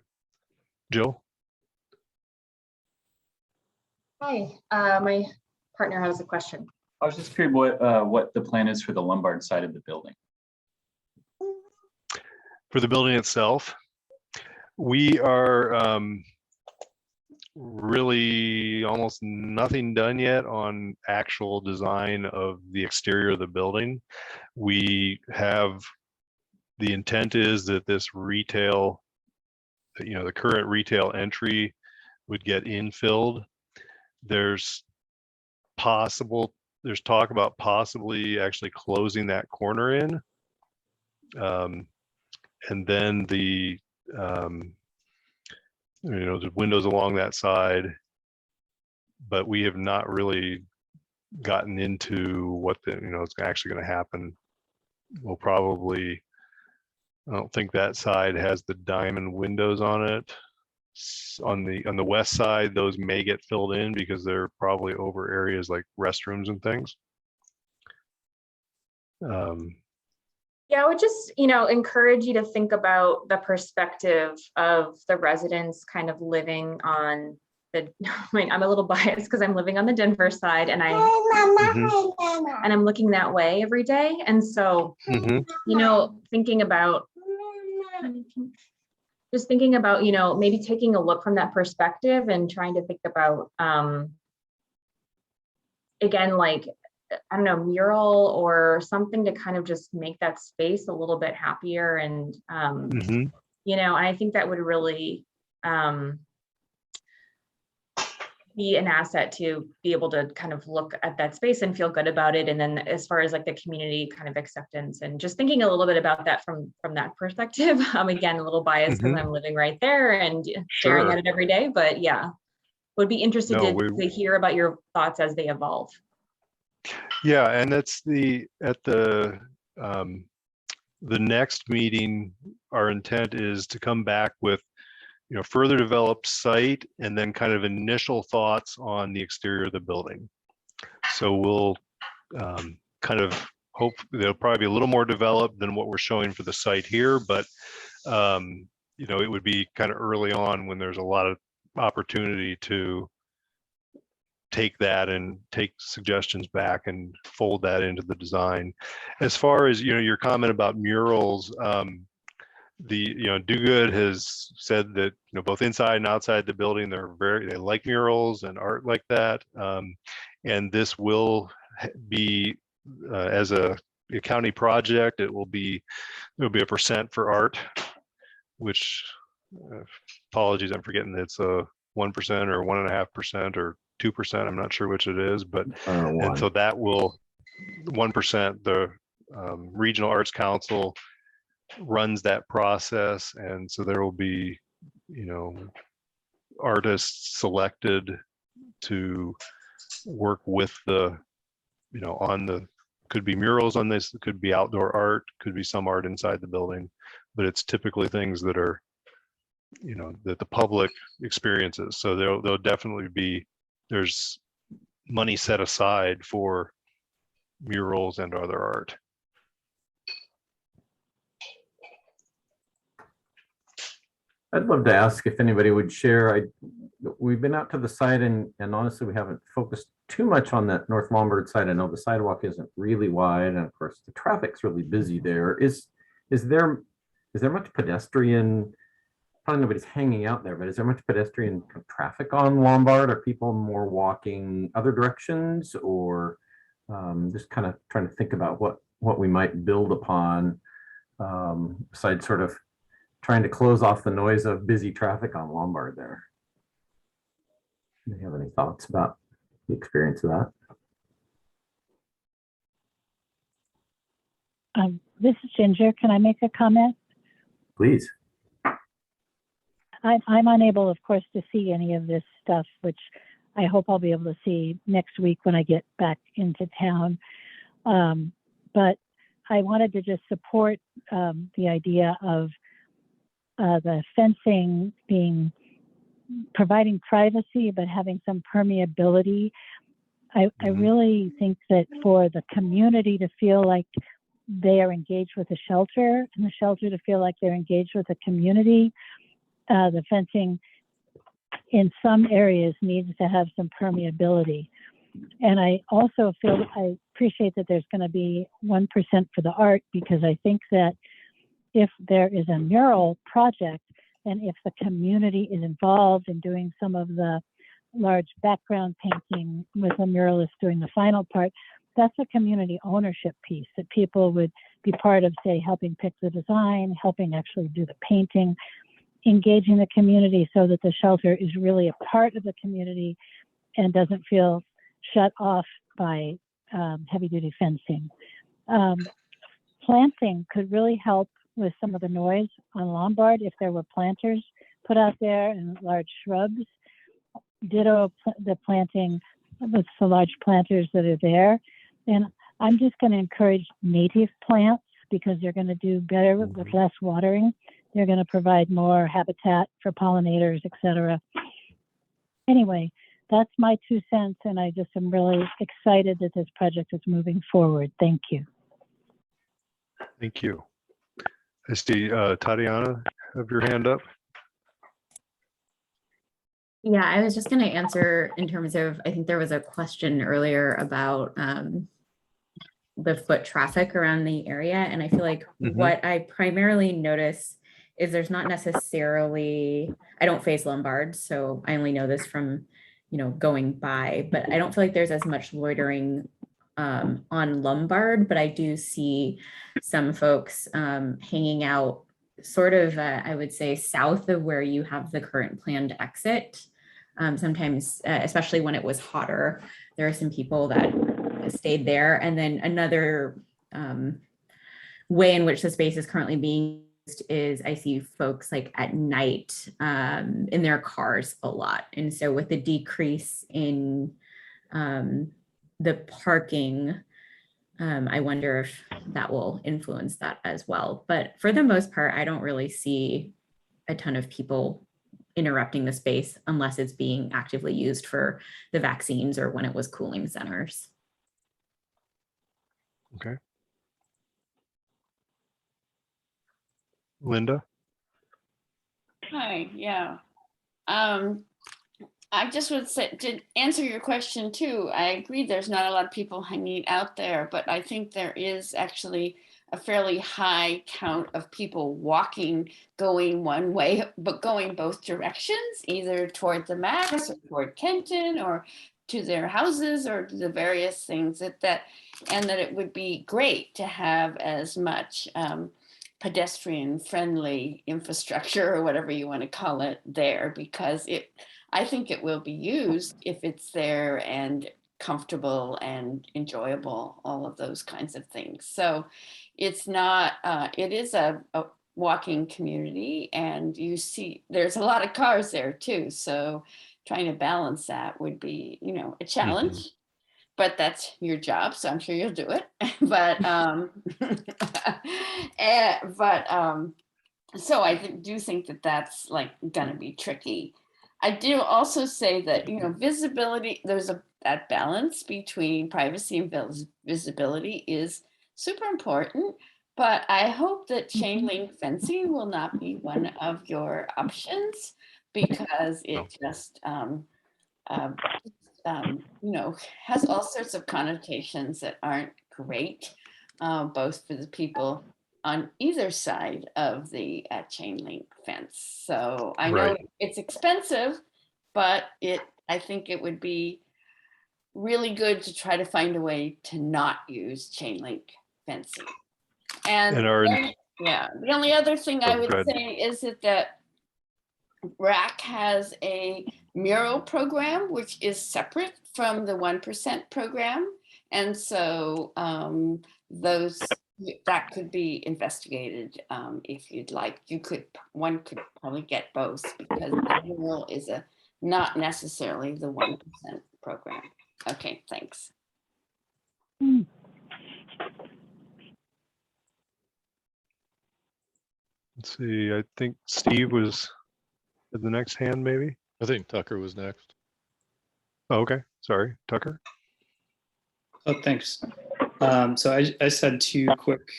Jill? Hi, my partner has a question. I was just curious what the plan is for the Lombard side of the building. For the building itself, we are really almost nothing done yet on actual design of the exterior of the building. We have, the intent is that this retail, the current retail entry would get infilled. There's talk about possibly actually closing that corner in. And then the windows along that side, but we have not really gotten into what it's actually going to happen. We'll probably, I don't think that side has the diamond windows on it. On the west side, those may get filled in because they're probably over areas like restrooms and things. Yeah, I would just, encourage you to think about the perspective of the residents kind of living on I'm a little biased because I'm living on the Denver side and and I'm looking that way every day. And so, thinking about, maybe taking a look from that perspective and trying to think about, again, like, I don't know, mural or something to kind of just make that space a little bit happier. And, I think that would really be an asset to be able to kind of look at that space and feel good about it. And then as far as like the community kind of acceptance and just thinking a little bit about that from that perspective, again, a little biased because I'm living right there and staring at it every day, but yeah, would be interested to hear about your thoughts as they evolve. Yeah, and that's at the next meeting, our intent is to come back with further developed site and then kind of initial thoughts on the exterior of the building. So we'll kind of hope they'll probably be a little more developed than what we're showing for the site here, but it would be kind of early on when there's a lot of opportunity to take that and take suggestions back and fold that into the design. As far as your comment about murals, Do Good has said that both inside and outside the building they like murals and art like that, and this will be as a county project. There'll be a % for art, which apologies, I'm forgetting it's a 1% or 1.5% or 2%. I'm not sure which it is, but and so that will 1%. The Regional Arts Council runs that process, and so there will be artists selected to work with the on the could be murals on this, it could be outdoor art, could be some art inside the building, but it's typically things that are, you know, that the public experiences. So there'll definitely be, there's money set aside for murals and other art. I'd love to ask if anybody would share. We've been out to the site and honestly, we haven't focused too much on that North Lombard side. I know the sidewalk isn't really wide, and of course the traffic's really busy there. Is there much pedestrian? Probably nobody's hanging out there, but is there much pedestrian traffic on Lombard? Are people more walking other directions, or just kind of trying to think about what we might build upon besides sort of trying to close off the noise of busy traffic on Lombard there? Do you have any thoughts about the experience of that? This is Ginger. Can I make a comment? Please. I'm unable, of course, to see any of this stuff, which I hope I'll be able to see next week when I get back into town. But I wanted to just support the idea of the fencing providing privacy, but having some permeability. I really think that for the community to feel like they are engaged with the shelter, and the shelter to feel like they're engaged with the community, the fencing in some areas needs to have some permeability. And I also I appreciate that there's going to be 1% for the art, because I think that if there is a mural project, and if the community is involved in doing some of the large background painting with a muralist doing the final part, that's a community ownership piece that people would be part of, say, helping pick the design, helping actually do the painting, engaging the community so that the shelter is really a part of the community and doesn't feel shut off by heavy-duty fencing. Planting could really help with some of the noise on Lombard if there were planters put out there and large shrubs. Ditto the planting with the large planters that are there. And I'm just going to encourage native plants, because they're going to do better with less watering. They're going to provide more habitat for pollinators, etc. Anyway, that's my 2 cents, and I just am really excited that this project is moving forward. Thank you. Thank you. I see Tatiana, have your hand up. Yeah, I was just going to answer in terms of, I think there was a question earlier about the foot traffic around the area. And I feel like what I primarily notice is there's not necessarily, I don't face Lombard, so I only know this from, going by, but I don't feel like there's as much loitering on Lombard, but I do see some folks hanging out sort of, I would say, south of where you have the current planned exit. Sometimes, especially when it was hotter, there are some people that stayed there. And then another way in which the space is currently being used is I see folks like at night in their cars a lot. And so with the decrease in the parking, I wonder if that will influence that as well. But for the most part, I don't really see a ton of people interrupting the space unless it's being actively used for the vaccines or when it was cooling centers. Okay. Linda? Hi, yeah. I just would say, to answer your question too, I agree there's not a lot of people hanging out there, but I think there is actually a fairly high count of people walking, going one way, but going both directions, either toward the Max or toward Kenton or to their houses or to the various things and that it would be great to have as much pedestrian friendly infrastructure or whatever you want to call it there, because I think it will be used if it's there and comfortable and enjoyable, all of those kinds of things. So it's not, it is a walking community, and you see there's a lot of cars there too. So trying to balance that would be, a challenge. but that's your job, so I'm sure you'll do it. But so I do think that that's like gonna be tricky. I do also say that, you know, visibility, there's that balance between privacy and visibility is super important, but I hope that chain link fencing will not be one of your options, because it just, you know, has all sorts of connotations that aren't great, both for the people on either side of the chain link fence. So I know it's expensive, but I think it would be really good to try to find a way to not use chain link fencing. And the only other thing I would say is that RAC has a mural program, which is separate from the 1% program. And so that could be investigated if you'd like. One could probably get both, because the mural is not necessarily the 1% program. Okay, thanks. Let's see, I think Steve was at the next hand, maybe? I think Tucker was next. Oh, okay, sorry, Tucker. Oh, thanks. So I just had two quick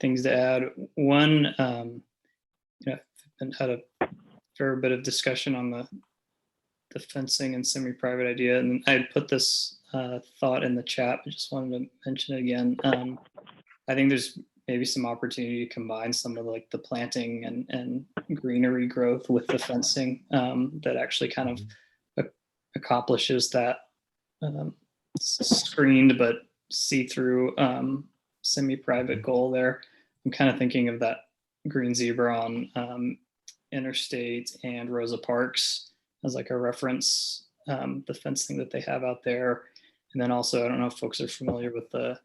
things to add. One, you know, I've had a fair bit of discussion on the fencing and semi-private idea, and I had put this thought in the chat, but just wanted to mention it again. I think there's maybe some opportunity to combine some of like the planting and greenery growth with the fencing that actually kind of accomplishes that screened but see-through semi-private goal there. I'm kind of thinking of that green zebra on Interstate and Rosa Parks as like a reference, the fencing that they have out there. And then also, I don't know if folks are familiar with the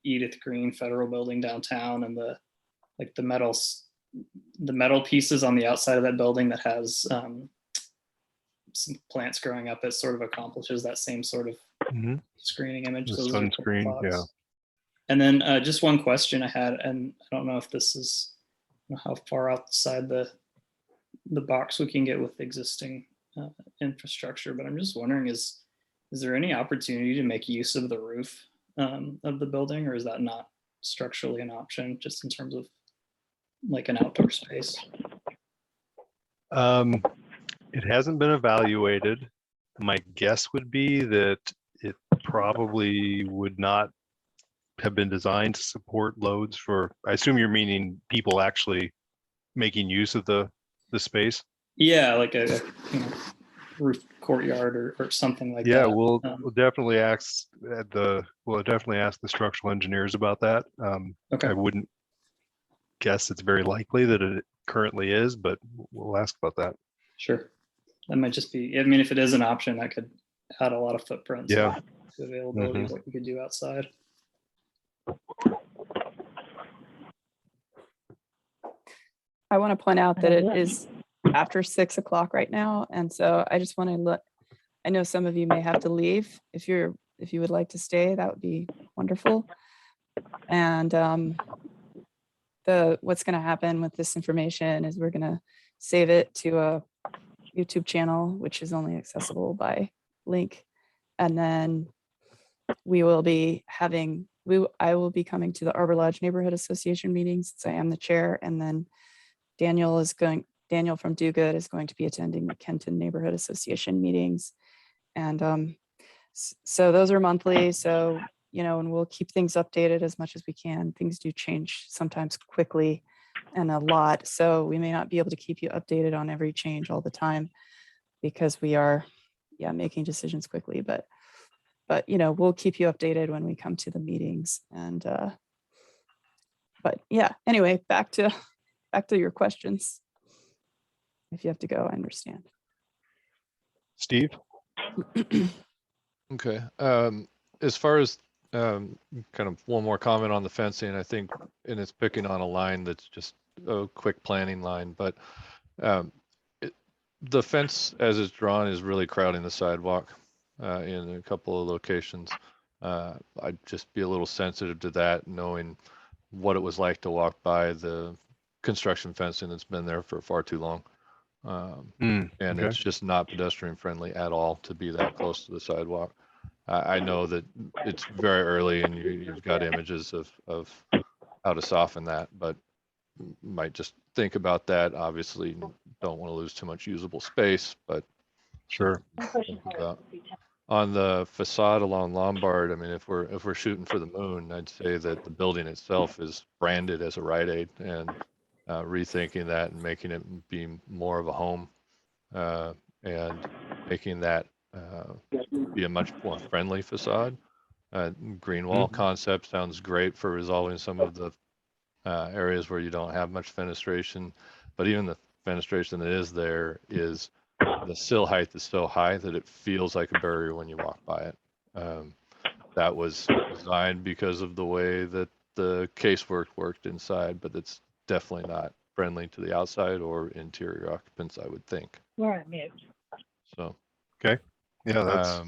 Edith Green Federal Building downtown, and the metal pieces on the outside of that building that has some plants growing up. It sort of accomplishes that same sort of screening image. The sunscreen, yeah. And then just one question I had, and I don't know if this is, I don't know how far outside the box we can get with existing infrastructure, but I'm just wondering, is there any opportunity to make use of the roof of the building, or is that not structurally an option, just in terms of like an outdoor space? It hasn't been evaluated. My guess would be that it probably would not have been designed to support loads for, I assume you're meaning people actually making use of the space? Yeah, like a roof courtyard or something like that. Yeah, we'll definitely ask the structural engineers about that. Okay. I wouldn't guess it's very likely that it currently is, but we'll ask about that. Sure. That might just be, I mean, if it is an option, that could add a lot of footprints to availability of what you could do outside. I want to point out that it is after 6 o'clock right now. And so I just want to I know some of you may have to leave. If you would like to stay, that would be wonderful. And what's going to happen with this information is we're going to save it to a YouTube channel, which is only accessible by link. And then I will be coming to the Arbor Lodge Neighborhood Association meetings, since I am the chair. And then Daniel from Do Good is going to be attending the Kenton Neighborhood Association meetings. And so those are monthly. So, you know, and we'll keep things updated as much as we can. Things do change sometimes quickly and a lot. So we may not be able to keep you updated on every change all the time, because we are, making decisions quickly. But you know, we'll keep you updated when we come to the meetings. And but yeah, anyway, back to your questions. If you have to go, I understand. Steve? Okay. As far as kind of one more comment on the fencing, I think, and it's picking on a line that's just a quick planning line, but the fence as it's drawn is really crowding the sidewalk. in a couple of locations. I'd just be a little sensitive to that, knowing what it was like to walk by the construction fencing that's been there for far too long. And okay. it's just not pedestrian friendly at all to be that close to the sidewalk. I know that it's very early and you've got images of how to soften that, but might just think about that. Obviously, don't want to lose too much usable space, but Sure. think about. On the facade along Lombard, I mean, if we're shooting for the moon, I'd say that the building itself is branded as a Rite Aid, and rethinking that and making it be more of a home, and making that be a much more friendly facade. Green wall concept sounds great for resolving some of the areas where you don't have much fenestration, but even the fenestration that is there is the sill height is so high that it feels like a barrier when you walk by it. That was designed because of the way that the casework worked inside, but it's definitely not friendly to the outside or interior occupants, I would think. We're on mute. So, okay, yeah, that's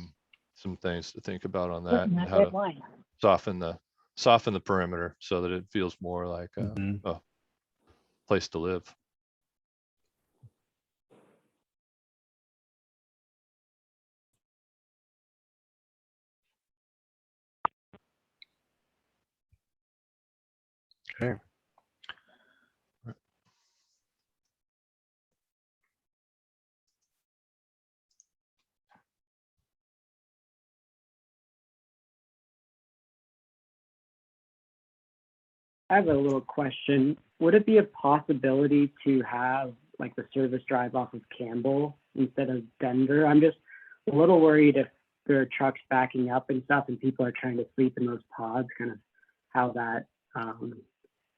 some things to think about on that, Putting and that how red to line. soften the perimeter so that it feels more like a place to live. okay. I have a little question. Would it be a possibility to have like the service drive off of Campbell instead of Denver? I'm just a little worried if there are trucks backing up and stuff and people are trying to sleep in those pods, kind of how that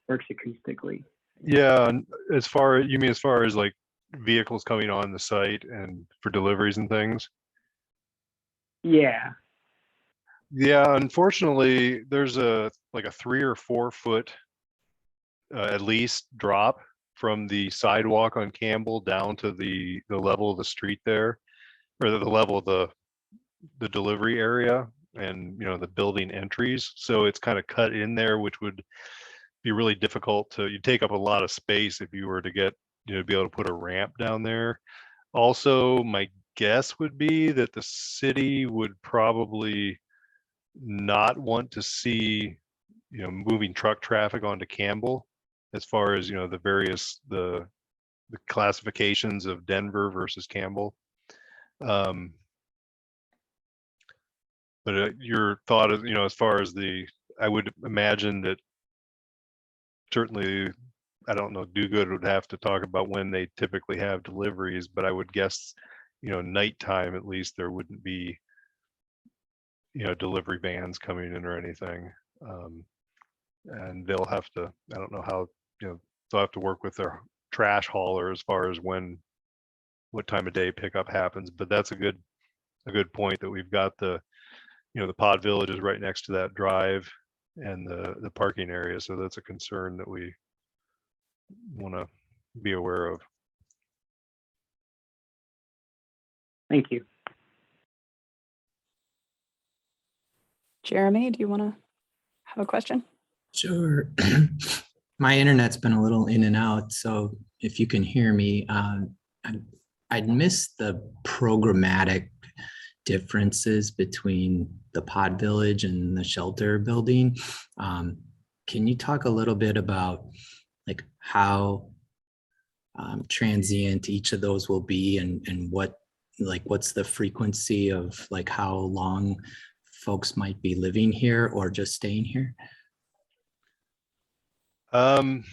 works acoustically. Yeah, and you mean as far as like vehicles coming on the site and for deliveries and things? Yeah. Yeah, unfortunately, there's like a 3 or 4 foot at least drop from the sidewalk on Campbell down to the level of the street there, or the level of the delivery area and the building entries. So it's kind of cut in there, which would be really difficult to, you take up a lot of space if you were to get, be able to put a ramp down there. Also, my guess would be that the city would probably not want to see, moving truck traffic onto Campbell, as far as, the various, the classifications of Denver versus Campbell. But your thought is, as far as I would imagine that certainly, I don't know, Do Good would have to talk about when they typically have deliveries, but I would guess, nighttime at least, there wouldn't be, delivery vans coming in or anything. And they'll have to, I don't know how, they'll have to work with their trash hauler as far as what time of day pickup happens. But that's a good point that we've got the pod village is right next to that drive and the parking area. So that's a concern that we want to be aware of. Thank you. Jeremy, do you want to have a question? Sure. My internet's been a little in and out, so if you can hear me, I'd missed the programmatic differences between the pod village and the shelter building. Can you talk a little bit about like how transient each of those will be, and what's the frequency of like how long folks might be living here or just staying here? I'm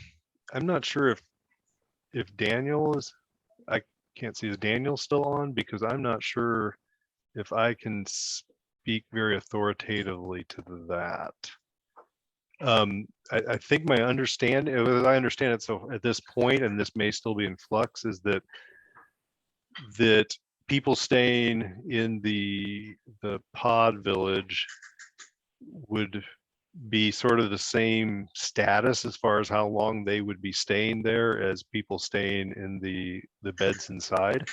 not sure if Daniel is, I can't see, is Daniel still on? Because I'm not sure if I can speak very authoritatively to that. I think my understanding, as I understand it, so at this point, and this may still be in flux, is that people staying in the pod village would be sort of the same status as far as how long they would be staying there as people staying in the beds inside.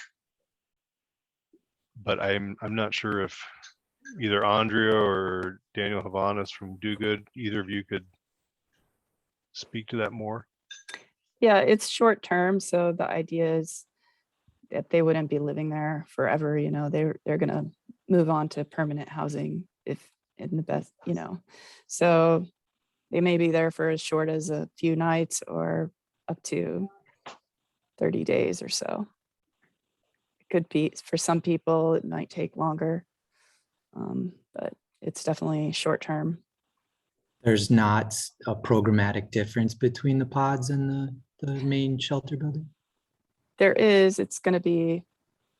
but I'm not sure if either Andrea or Daniel Havanas from Do Good, either of you could speak to that more. Yeah, it's short term. So the idea is that they wouldn't be living there forever. You know, they're going to move on to permanent housing if in the best, you know. So they may be there for as short as a few nights or up to 30 days or so. It could be for some people, it might take longer, but it's definitely short term. There's not a programmatic difference between the pods and the main shelter building? There is, it's going to be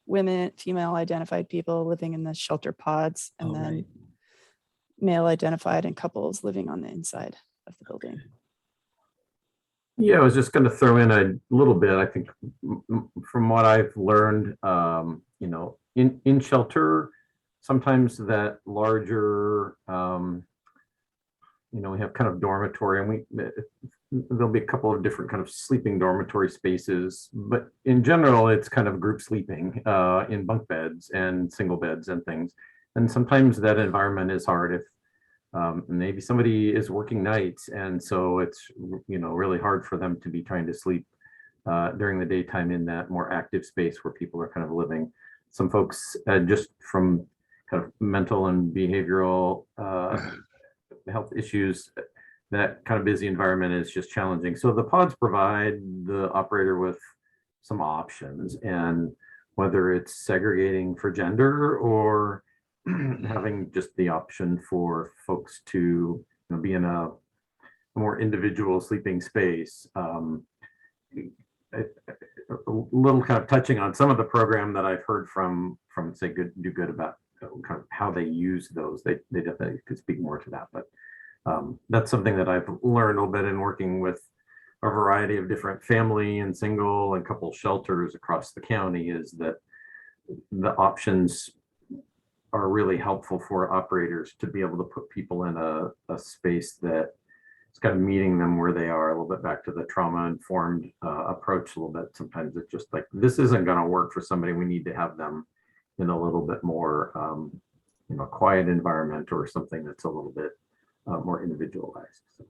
women, female identified people living in the shelter pods, and then right. male identified and couples living on the inside of the building. Yeah, I was just going to throw in a little bit. I think from what I've learned, you know, in shelter, sometimes that larger, you know, we have kind of dormitory, and there'll be a couple of different kind of sleeping dormitory spaces, but in general, it's kind of group sleeping in bunk beds and single beds and things. And sometimes that environment is hard if maybe somebody is working nights, and so it's, you know, really hard for them to be trying to sleep during the daytime in that more active space where people are kind of living. Some folks just from kind of mental and behavioral health issues, that kind of busy environment is just challenging. So the pods provide the operator with some options, and whether it's segregating for gender or having just the option for folks to, you know, be in a more individual sleeping space. A little kind of touching on some of the program that I've heard from say Do Good about kind of how they use those. They definitely could speak more to that, but that's something that I've learned a little bit in working with a variety of different family and single and couple shelters across the county, is that the options are really helpful for operators to be able to put people in a space that is kind of meeting them where they are. A little bit back to the trauma informed approach a little bit. Sometimes it's just like, this isn't going to work for somebody. We need to have them in a little bit more, you know, quiet environment or something that's a little bit more individualized. So.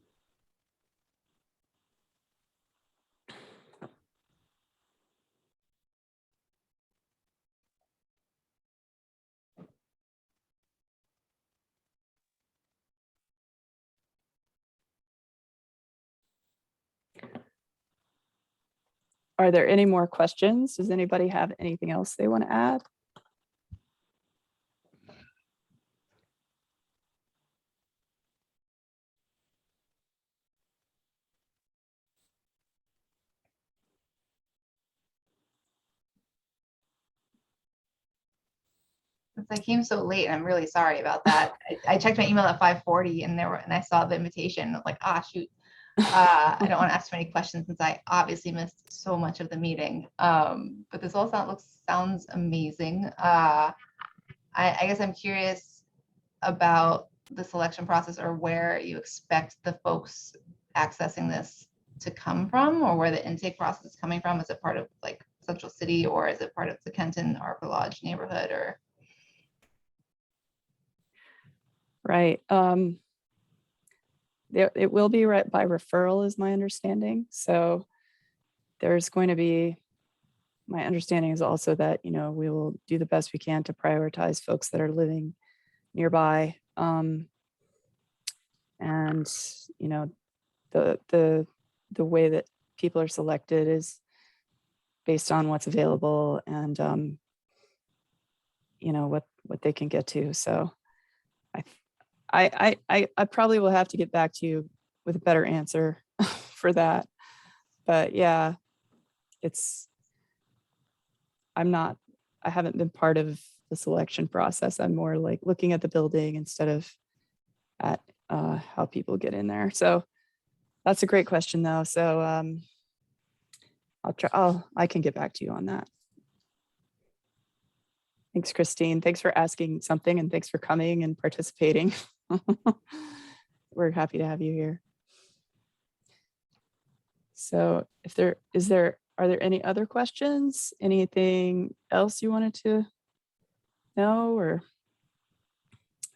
Are there any more questions? Does anybody have anything else they want to add? Since I came so late, I'm really sorry about that. I checked my email at 5:40 and I saw the invitation. I was like, ah, shoot. I don't want to ask too many questions since I obviously missed so much of the meeting. But this all sounds amazing. I guess I'm curious about the selection process, or where you expect the folks accessing this to come from, or where the intake process is coming from. Is it part of like Central City, or is it part of the Kenton Arbor Lodge neighborhood, or? Right. It will be right by referral is my understanding. So there's going to be, my understanding is also that, you know, we will do the best we can to prioritize folks that are living nearby. And, you know, the way that people are selected is based on what's available and, you know, what they can get to. So I probably will have to get back to you with a better answer for that. But yeah, I haven't been part of the selection process. I'm more like looking at the building instead of at how people get in there. So that's a great question though. So I can get back to you on that. Thanks, Christine. Thanks for asking something, and thanks for coming and participating. We're happy to have you here. So are there any other questions? Anything else you wanted to know, or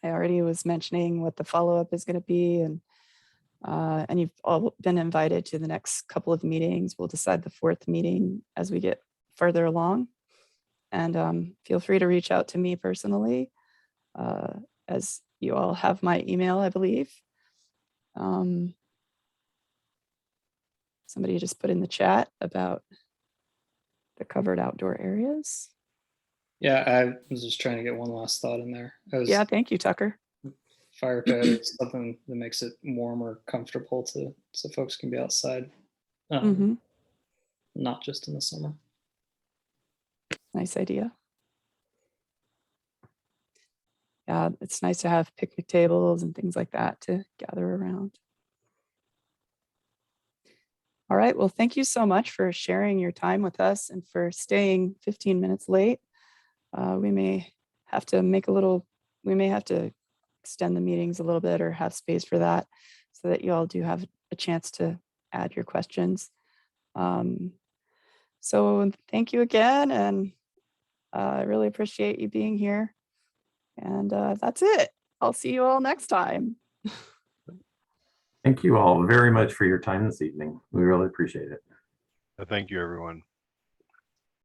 I already was mentioning what the follow-up is going to be, and you've all been invited to the next couple of meetings. We'll decide the fourth meeting as we get further along. And feel free to reach out to me personally, as you all have my email, I believe. Somebody just put in the chat about the covered outdoor areas. Yeah, I was just trying to get one last thought in there. Yeah, thank you, Tucker. Fire code is something that makes it warm or comfortable so folks can be outside, not just in the summer. Nice idea. Yeah, it's nice to have picnic tables and things like that to gather around. All right, well, thank you so much for sharing your time with us and for staying 15 minutes late. We may have to extend the meetings a little bit or have space for that so that you all do have a chance to add your questions. So thank you again, and I really appreciate you being here. And that's it. I'll see you all next time. Thank you all very much for your time this evening. We really appreciate it. Thank you, everyone.